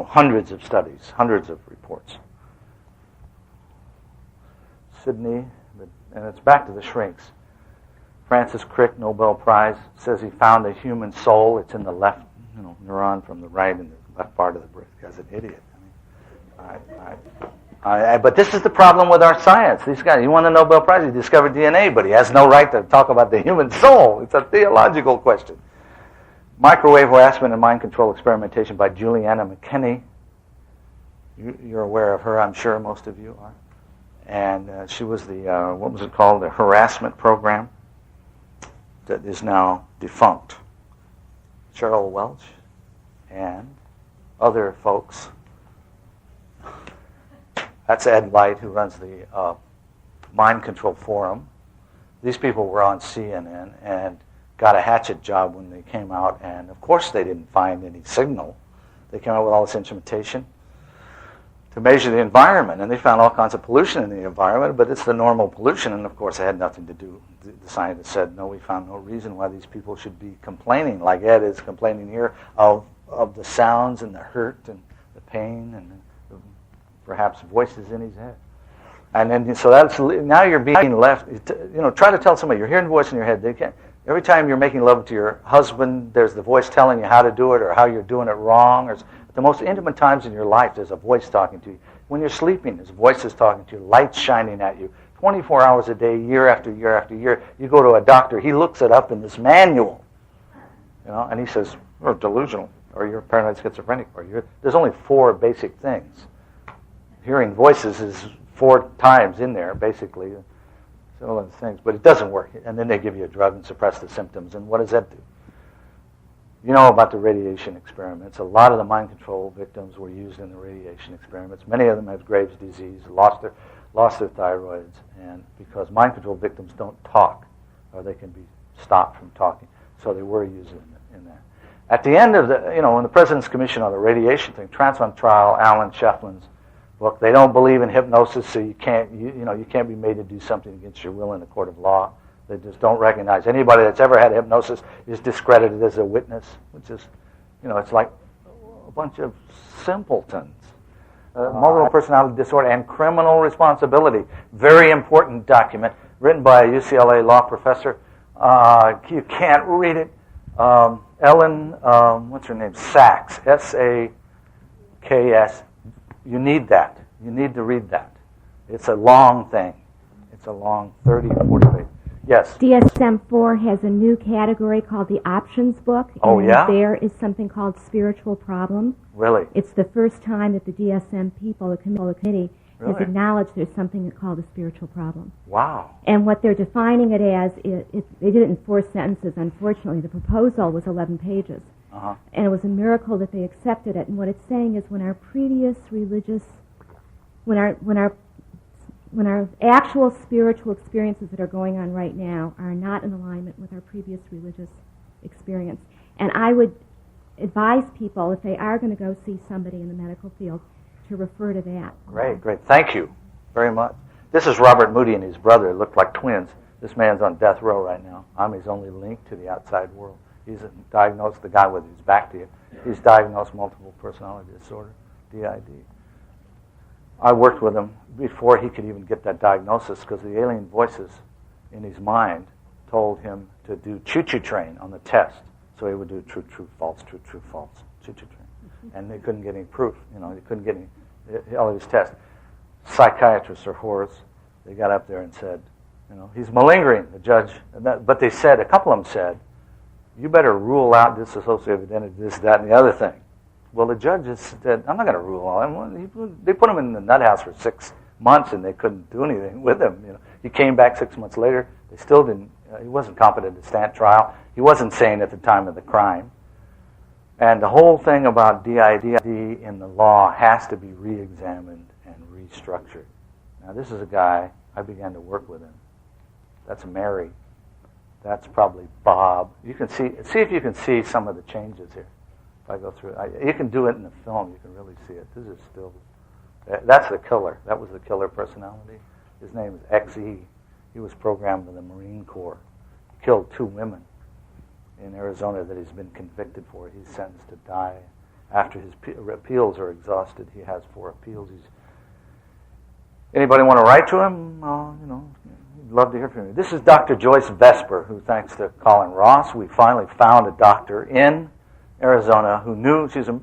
hundreds of studies, hundreds of reports. Sydney, and it's back to the shrinks. Francis Crick, Nobel Prize, says he found a human soul. It's in the left neuron from the right in the left part of the brain. The guy's an idiot. But this is the problem with our science. These guys, he won the Nobel Prize, he discovered DNA, but he has no right to talk about the human soul. It's a theological question. Microwave Harassment and Mind Control Experimentation by Juliana McKinney. You're aware of her, I'm sure most of you are. And she was the, what was it called, the harassment program that is now defunct. Cheryl Welch and other folks. That's Ed Light, who runs the Mind Control Forum. These people were on CNN and got a hatchet job when they came out, and of course they didn't find any signal. They came out with all this instrumentation to measure the environment, and they found all kinds of pollution in the environment, but it's the normal pollution, and of course it had nothing to do. The scientists said, no, we found no reason why these people should be complaining, like Ed is complaining here, of the sounds and the hurt and the pain and perhaps voices in his head. And then, so that's, now you're being left, try to tell somebody, you're hearing a voice in your head, they can't. Every time you're making love to your husband, there's the voice telling you how to do it or how you're doing it wrong. The most intimate times in your life, there's a voice talking to you. When you're sleeping, there's voices talking to you, lights shining at you. 24 hours a day, year after year after year. You go to a doctor, he looks it up in this manual, and he says, you're delusional, or you're paranoid schizophrenic, or there's only 4 basic things. Hearing voices is 4 times in there, basically. All those things, but it doesn't work. And then they give you a drug and suppress the symptoms. And what does that do? You know about the radiation experiments. A lot of the mind control victims were used in the radiation experiments. Many of them have Graves' disease, lost their thyroids, and because mind control victims don't talk, or they can be stopped from talking, so they were used in that. At the end of when the President's Commission on the radiation thing, Transplant Trial, Alan Shefflin's book, they don't believe in hypnosis, so you can't be made to do something against your will in a court of law. They just don't recognize anybody that's ever had hypnosis is discredited as a witness, which is, it's like a bunch of simpletons. Multiple personality disorder and criminal responsibility, very important document written by a UCLA law professor. You can't read it. Ellen, what's her name? Sachs, S-A-K-S. You need that. You need to read that. It's a long thing. It's a long 30, 40 pages. Yes? DSM-4 has a new category called the options book. Oh, yeah? There is something called spiritual problem. Really? It's the first time that the DSM people, the committee, Really? has acknowledged there's something called a spiritual problem. Wow. And what they're defining it as, they did it in 4 sentences, unfortunately. The proposal was 11 pages. Uh-huh. And it was a miracle that they accepted it. And what it's saying is when our previous religious, when our actual spiritual experiences that are going on right now are not in alignment with our previous religious experience. And I would advise people, if they are going to go see somebody in the medical field, to refer to that. Great. Thank you very much. This is Robert Moody and his brother. Look like twins. This man's on death row right now. I'm his only link to the outside world. He's diagnosed, the guy with his back to you, he's diagnosed multiple personality disorder, DID. I worked with him before he could even get that diagnosis because the alien voices in his mind told him to do choo-choo train on the test. So he would do true, true, false, true, true, false, choo-choo train. And they couldn't get any proof. They couldn't get all of his tests. Psychiatrists are whores. They got up there and said, he's malingering, the judge. But they said, a couple of them said, you better rule out dissociative identity, this, that, and the other thing. Well, the judges said, I'm not going to rule all them. They put him in the nut house for 6 months, and they couldn't do anything with him. He came back 6 months later. They still didn't. He wasn't competent to stand trial. He wasn't sane at the time of the crime. And the whole thing about DID in the law has to be re-examined and restructured. Now, this is a guy, I began to work with him. That's Mary. That's probably Bob. You can see if you can see some of the changes here. If I go through it, you can do it in the film. You can really see it. This is still. That's the killer. That was the killer personality. His name is XE. He was programmed in the Marine Corps. Killed 2 women in Arizona that he's been convicted for. He's sentenced to die. After his appeals are exhausted, he has 4 appeals. Anybody want to write to him? We'd love to hear from you. This is Dr. Joyce Vesper, who, thanks to Colin Ross, we finally found a doctor in Arizona who knew. She's the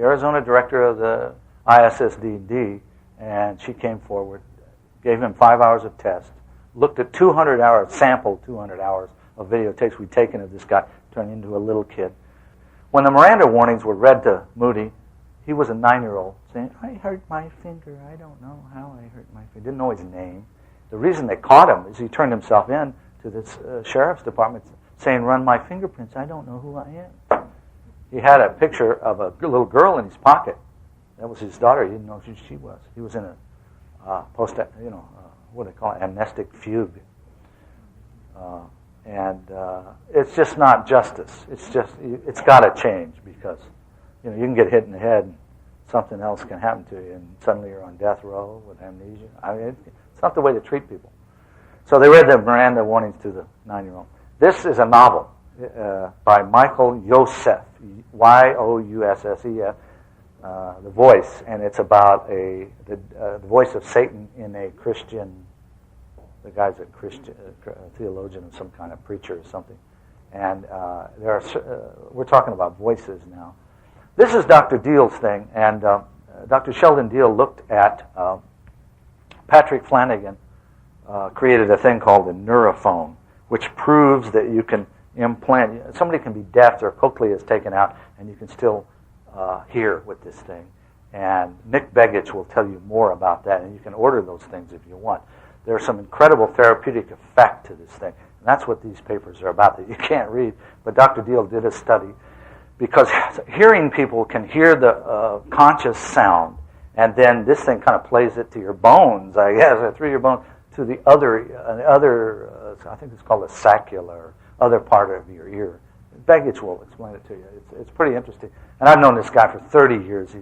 Arizona director of the ISSDD, and she came forward, gave him 5 hours of test, looked at 200 hours, sampled 200 hours of videotapes we'd taken of this guy turning into a little kid. When the Miranda warnings were read to Moody, he was a 9-year-old saying, I hurt my finger. I don't know how I hurt my finger. Didn't know his name. The reason they caught him is he turned himself in to this sheriff's department saying, run my fingerprints. I don't know who I am. He had a picture of a little girl in his pocket. That was his daughter. He didn't know who she was. He was in a what do they call it, amnestic fugue. And it's just not justice. It's got to change because, you can get hit in the head and something else can happen to you and suddenly you're on death row with amnesia. It's not the way to treat people. So they read the Miranda warnings to the 9-year-old. This is a novel by Michael Youssef, Youssef, The Voice, and it's about the voice of Satan in a Christian. The guy's a Christian theologian of some kind of preacher or something, and we're talking about voices now. This is Dr. Deal's thing, and Dr. Sheldon Deal looked at Patrick Flanagan created a thing called a neurophone, which proves that you can implant. Somebody can be deaf, their cochlea is taken out, and you can still hear with this thing. And Nick Begich will tell you more about that, and you can order those things if you want. There's some incredible therapeutic effect to this thing, and that's what these papers are about that you can't read. But Dr. Deal did a study because hearing people can hear the conscious sound, and then this thing kind of plays it to your bones, I guess, through your bones to the other I think it's called a saccular, other part of your ear. Begich will explain it to you. It's pretty interesting. And I've known this guy for 30 years.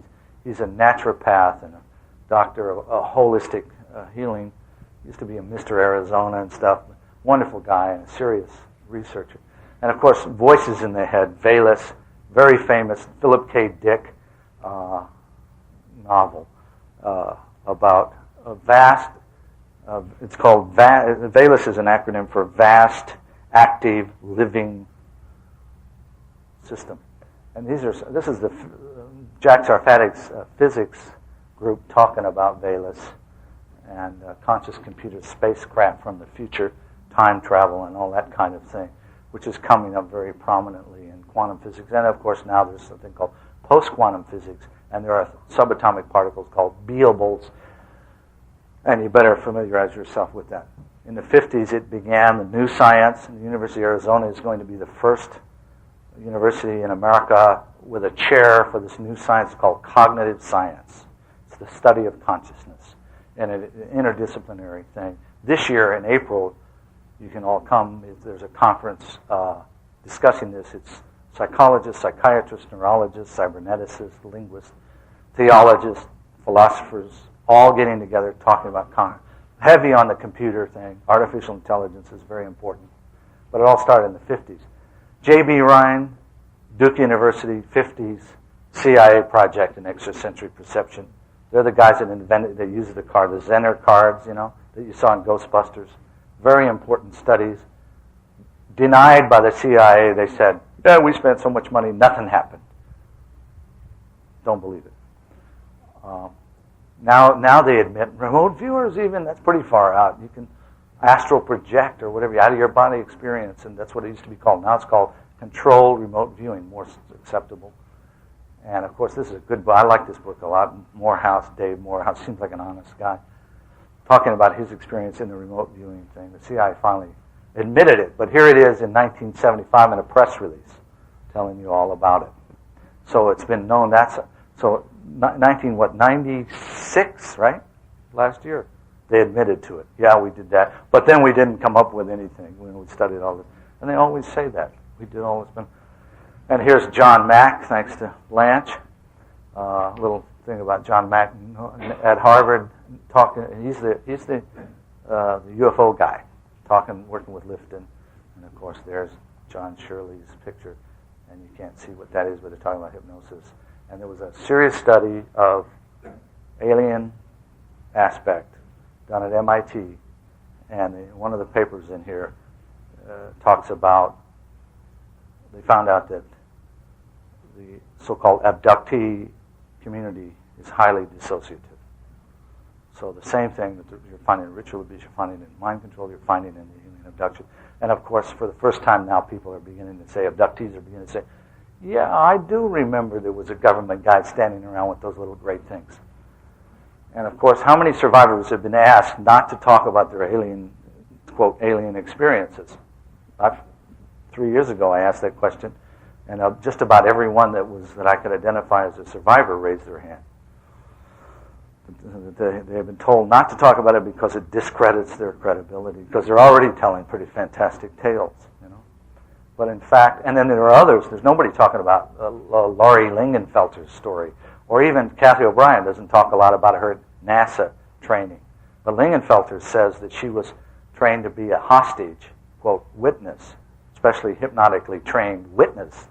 He's a naturopath and a doctor of holistic healing. Used to be a Mr. Arizona and stuff. Wonderful guy and a serious researcher. And of course, Voices in the Head, Valus, very famous Philip K. Dick novel about a vast, it's called, Valus is an acronym for Vast, Active, Living System. And this is the Jack Sarfatik's physics group talking about Valus and conscious computer spacecraft from the future, time travel and all that kind of thing, which is coming up very prominently in quantum physics. And of course now there's something called post-quantum physics, and there are subatomic particles called beables, and you better familiarize yourself with that. In the 50s it began the new science, and the University of Arizona is going to be the first university in America with a chair for this new science called cognitive science. It's the study of consciousness, and an interdisciplinary thing. This year in April, you can all come. There's a conference discussing this. It's psychologists, psychiatrists, neurologists, cyberneticists, linguists, theologists, philosophers, all getting together talking about heavy on the computer thing. Artificial intelligence is very important. But it all started in the 50s. J.B. Ryan, Duke University, 50s, CIA project in extrasensory perception. They're the guys that invented, they used the card, the Zener cards, that you saw in Ghostbusters. Very important studies. Denied by the CIA. They said, yeah, we spent so much money, nothing happened. Don't believe it. Now they admit, remote viewers even, that's pretty far out. You can astral project or whatever, out of your body experience, and that's what it used to be called. Now it's called controlled remote viewing, more acceptable. And of course, this is a good book. I like this book a lot. Dave Morehouse, seems like an honest guy, talking about his experience in the remote viewing thing. The CIA finally admitted it, but here it is in 1975 in a press release telling you all about it. So it's been known. 96, right? Last year. They admitted to it. Yeah, we did that. But then we didn't come up with anything when we studied all this. And they always say that. We did all this. And here's John Mack, thanks to Blanche. A little thing about John Mack at Harvard. He's the UFO guy, working with Lifton. And of course, there's John Shirley's picture. And you can't see what that is, but they're talking about hypnosis. And there was a serious study of alien aspect done at MIT, and one of the papers in here talks about, they found out that the so-called abductee community is highly dissociative. So the same thing that you're finding in ritual abuse, you're finding in mind control, you're finding in the alien abduction. And of course, for the first time now, people are beginning to say, abductees are beginning to say, yeah, I do remember there was a government guy standing around with those little gray things. And of course, how many survivors have been asked not to talk about their alien, quote, alien experiences? 3 years ago, I asked that question, and just about everyone that I could identify as a survivor raised their hand. They have been told not to talk about it because it discredits their credibility, because they're already telling pretty fantastic tales, But in fact, and then there are others. There's nobody talking about Laurie Lingenfelter's story. Or even Kathy O'Brien doesn't talk a lot about her NASA training. But Lingenfelter says that she was trained to be a hostage, quote, witness, especially hypnotically trained witness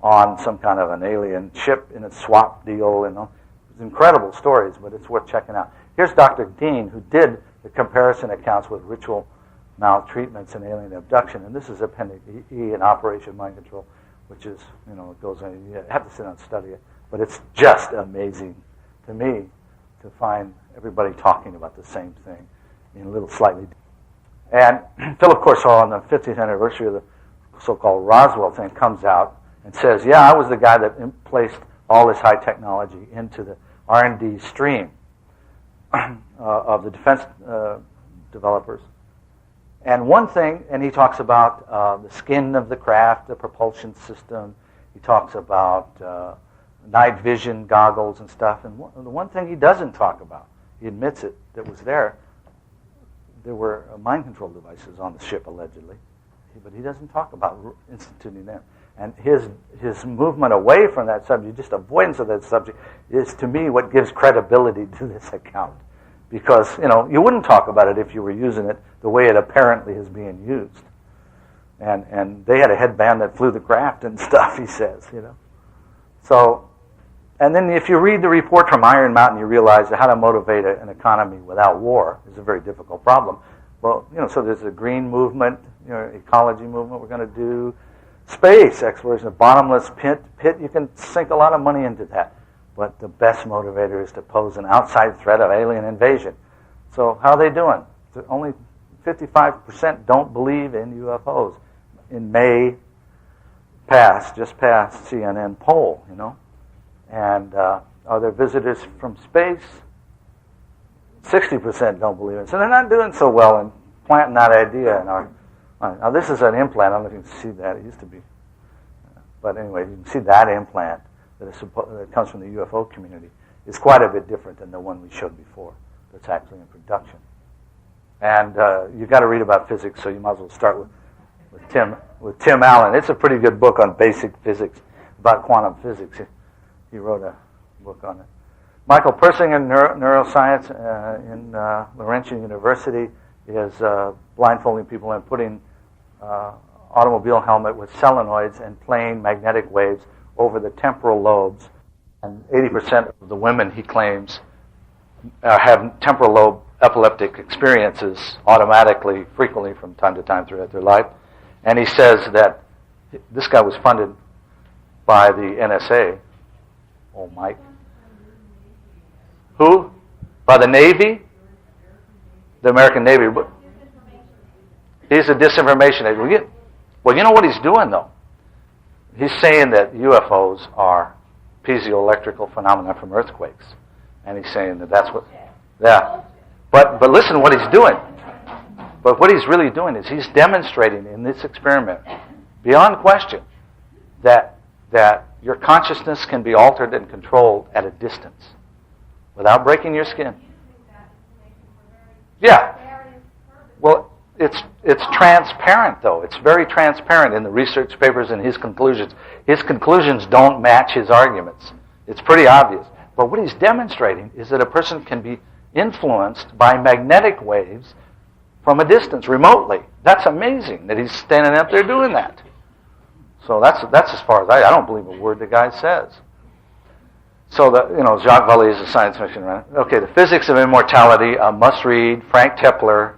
on some kind of an alien ship in a swap deal. It's incredible stories, but it's worth checking out. Here's Dr. Dean, who did the comparison accounts with ritual maltreatments and alien abduction. And this is Appendix E in Operation Mind Control, which is, it goes on, you have to sit down and study it. But it's just amazing to me to find everybody talking about the same thing in a little slightly. And Philip Corso, on the 50th anniversary of the so-called Roswell thing, comes out and says, yeah, I was the guy that placed all this high technology into the R&D stream of the defense developers. And one thing, and he talks about the skin of the craft, the propulsion system. He talks about night vision goggles and stuff. And the one thing he doesn't talk about, he admits it, that was there were mind control devices on the ship, allegedly. But he doesn't talk about instituting them. And his movement away from that subject, just avoidance of that subject, is to me what gives credibility to this account. Because, you wouldn't talk about it if you were using it the way it apparently is being used. And they had a headband that flew the craft and stuff, he says, So, and then if you read the report from Iron Mountain, you realize that how to motivate an economy without war is a very difficult problem. Well, so there's a green movement, ecology movement we're going to do. Space exploration, a bottomless pit, you can sink a lot of money into that. But the best motivator is to pose an outside threat of alien invasion. So how are they doing? Only 55% don't believe in UFOs. In May, just passed CNN poll, And are there visitors from space? 60% don't believe it. So they're not doing so well in planting that idea in our... Now this is an implant. I don't know if you can see that. It used to be. But anyway, you can see that implant that comes from the UFO community is quite a bit different than the one we showed before that's actually in production. And you've got to read about physics, so you might as well start with Tim Allen. It's a pretty good book on basic physics, about quantum physics. He wrote a book on it. Michael Persinger, neuroscience in Laurentian University, is blindfolding people and putting automobile helmet with solenoids and playing magnetic waves over the temporal lobes. And 80% of the women, he claims, have temporal lobe epileptic experiences automatically, frequently from time to time throughout their life. And he says that this guy was funded by the NSA. Oh, Mike. Who? By the Navy? The American Navy. He's a disinformation agent. Well, you know what he's doing, though? He's saying that UFOs are piezoelectrical phenomena from earthquakes. And he's saying that that's what... Yeah. But listen to what he's doing. But what he's really doing is he's demonstrating in this experiment, beyond question, that your consciousness can be altered and controlled at a distance without breaking your skin. Yeah. Well, it's transparent, though. It's very transparent in the research papers and his conclusions. His conclusions don't match his arguments. It's pretty obvious. But what he's demonstrating is that a person can be influenced by magnetic waves from a distance, remotely. That's amazing that he's standing up there doing that. So that's as far as I don't believe a word the guy says. So Jacques Vallée is a science fiction writer. Okay, The Physics of Immortality, a must-read. Frank Kepler.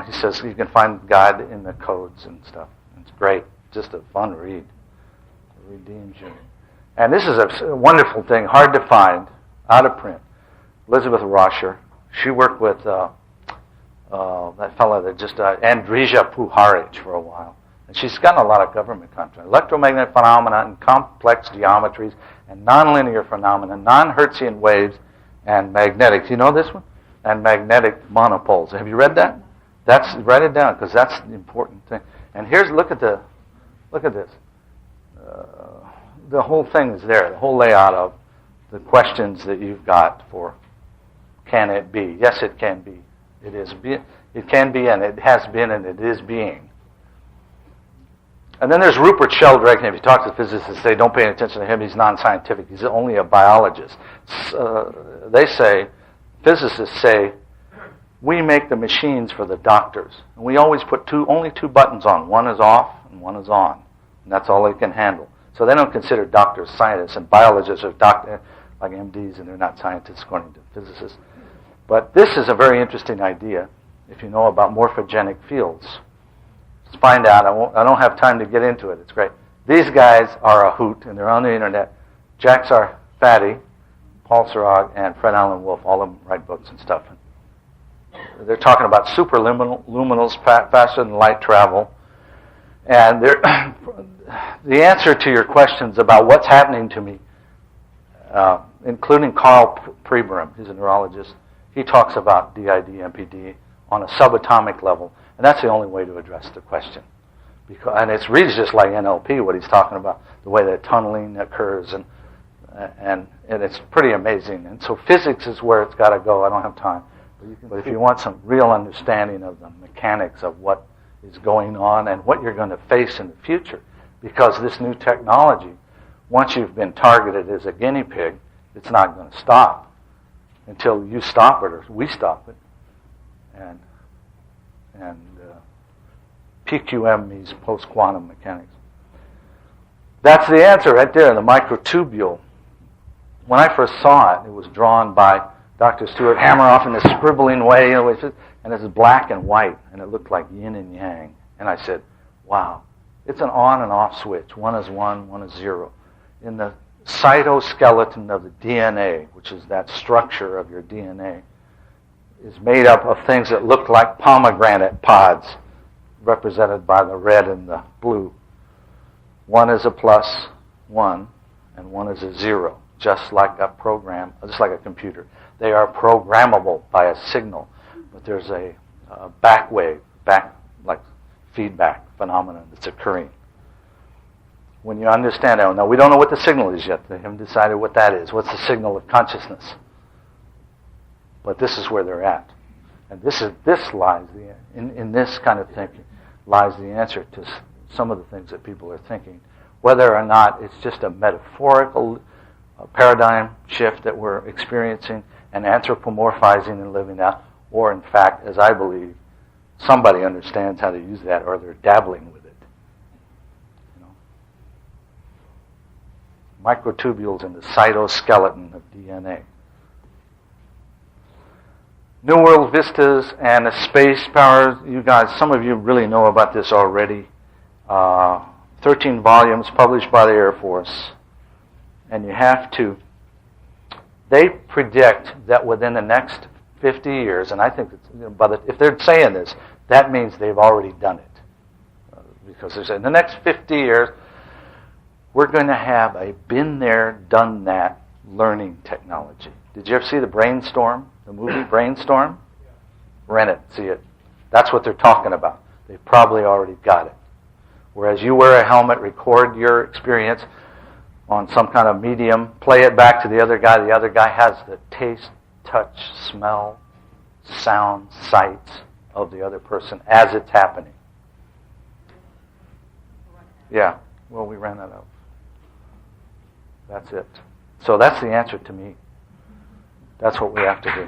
He says you can find God in the codes and stuff. It's great, just a fun read. It redeems you. And this is a wonderful thing, hard to find, out of print. Elizabeth Roscher. She worked with that fellow that just Andrija Puharic for a while. And she's gotten a lot of government contracts. Electromagnetic phenomena and complex geometries and nonlinear phenomena, non-Hertzian waves, and magnetic. Do you know this one? And magnetic monopoles. Have you read that? Write it down, because that's the important thing. And look at this. The whole thing is there. The whole layout of the questions that you've got for can it be? Yes, it can be. It is. It can be, and it has been, and it is being. And then there's Rupert Sheldrake, and if you talk to physicists, they don't pay any attention to him. He's non-scientific. He's only a biologist. Physicists say, we make the machines for the doctors. And we always put only two buttons on. One is off, and one is on. And that's all they can handle. So they don't consider doctors scientists, and biologists are like MDs, and they're not scientists according to physicists. But this is a very interesting idea if you know about morphogenic fields. find out. I don't have time to get into it. It's great. These guys are a hoot, and they're on the internet. Jack Sarfati, Paul Sarag, and Fred Allen Wolf, all of them write books and stuff. They're talking about superluminals, faster than light travel. And the answer to your questions about what's happening to me, including Carl Preberam, he's a neurologist, he talks about DID, MPD on a subatomic level, and that's the only way to address the question. And it's really just like NLP, what he's talking about, the way that tunneling occurs, and it's pretty amazing. And so physics is where it's got to go. I don't have time. But if you want some real understanding of the mechanics of what is going on and what you're going to face in the future, because this new technology, once you've been targeted as a guinea pig, it's not going to stop until you stop it or we stop it. And PQM means post-quantum mechanics. That's the answer right there, the microtubule. When I first saw it, it was drawn by Dr. Stuart Hameroff in this scribbling way, and it's black and white, and it looked like yin and yang. And I said, wow, it's an on and off switch. One is 1, one is 0. In the cytoskeleton of the DNA, which is that structure of your DNA, is made up of things that look like pomegranate pods, represented by the red and the blue. One is a +1, and one is a 0, just like a program, just like a computer. They are programmable by a signal, but there's a back wave, like feedback phenomenon that's occurring. When you understand that, now we don't know what the signal is yet. They haven't decided what that is. What's the signal of consciousness? But this is where they're at, and this lies in this kind of thinking lies the answer to some of the things that people are thinking, whether or not it's just a metaphorical paradigm shift that we're experiencing and anthropomorphizing and living out, or in fact, as I believe, somebody understands how to use that, or they're dabbling with it. You know? Microtubules in the cytoskeleton of DNA. New World Vistas and the Space Powers. You guys, some of you really know about this already. 13 volumes published by the Air Force. And you have to, they predict that within the next 50 years, and I think if they're saying this, that means they've already done it. Because they say, in the next 50 years, we're going to have a been there, done that learning technology. Did you ever see the Brainstorm, the movie Brainstorm? Rent it, see it. That's what they're talking about. They've probably already got it. Whereas you wear a helmet, record your experience on some kind of medium, play it back to the other guy has the taste, touch, smell, sound, sights of the other person as it's happening. Yeah, well, we ran that out. That's it. So that's the answer to me. That's what we have to do.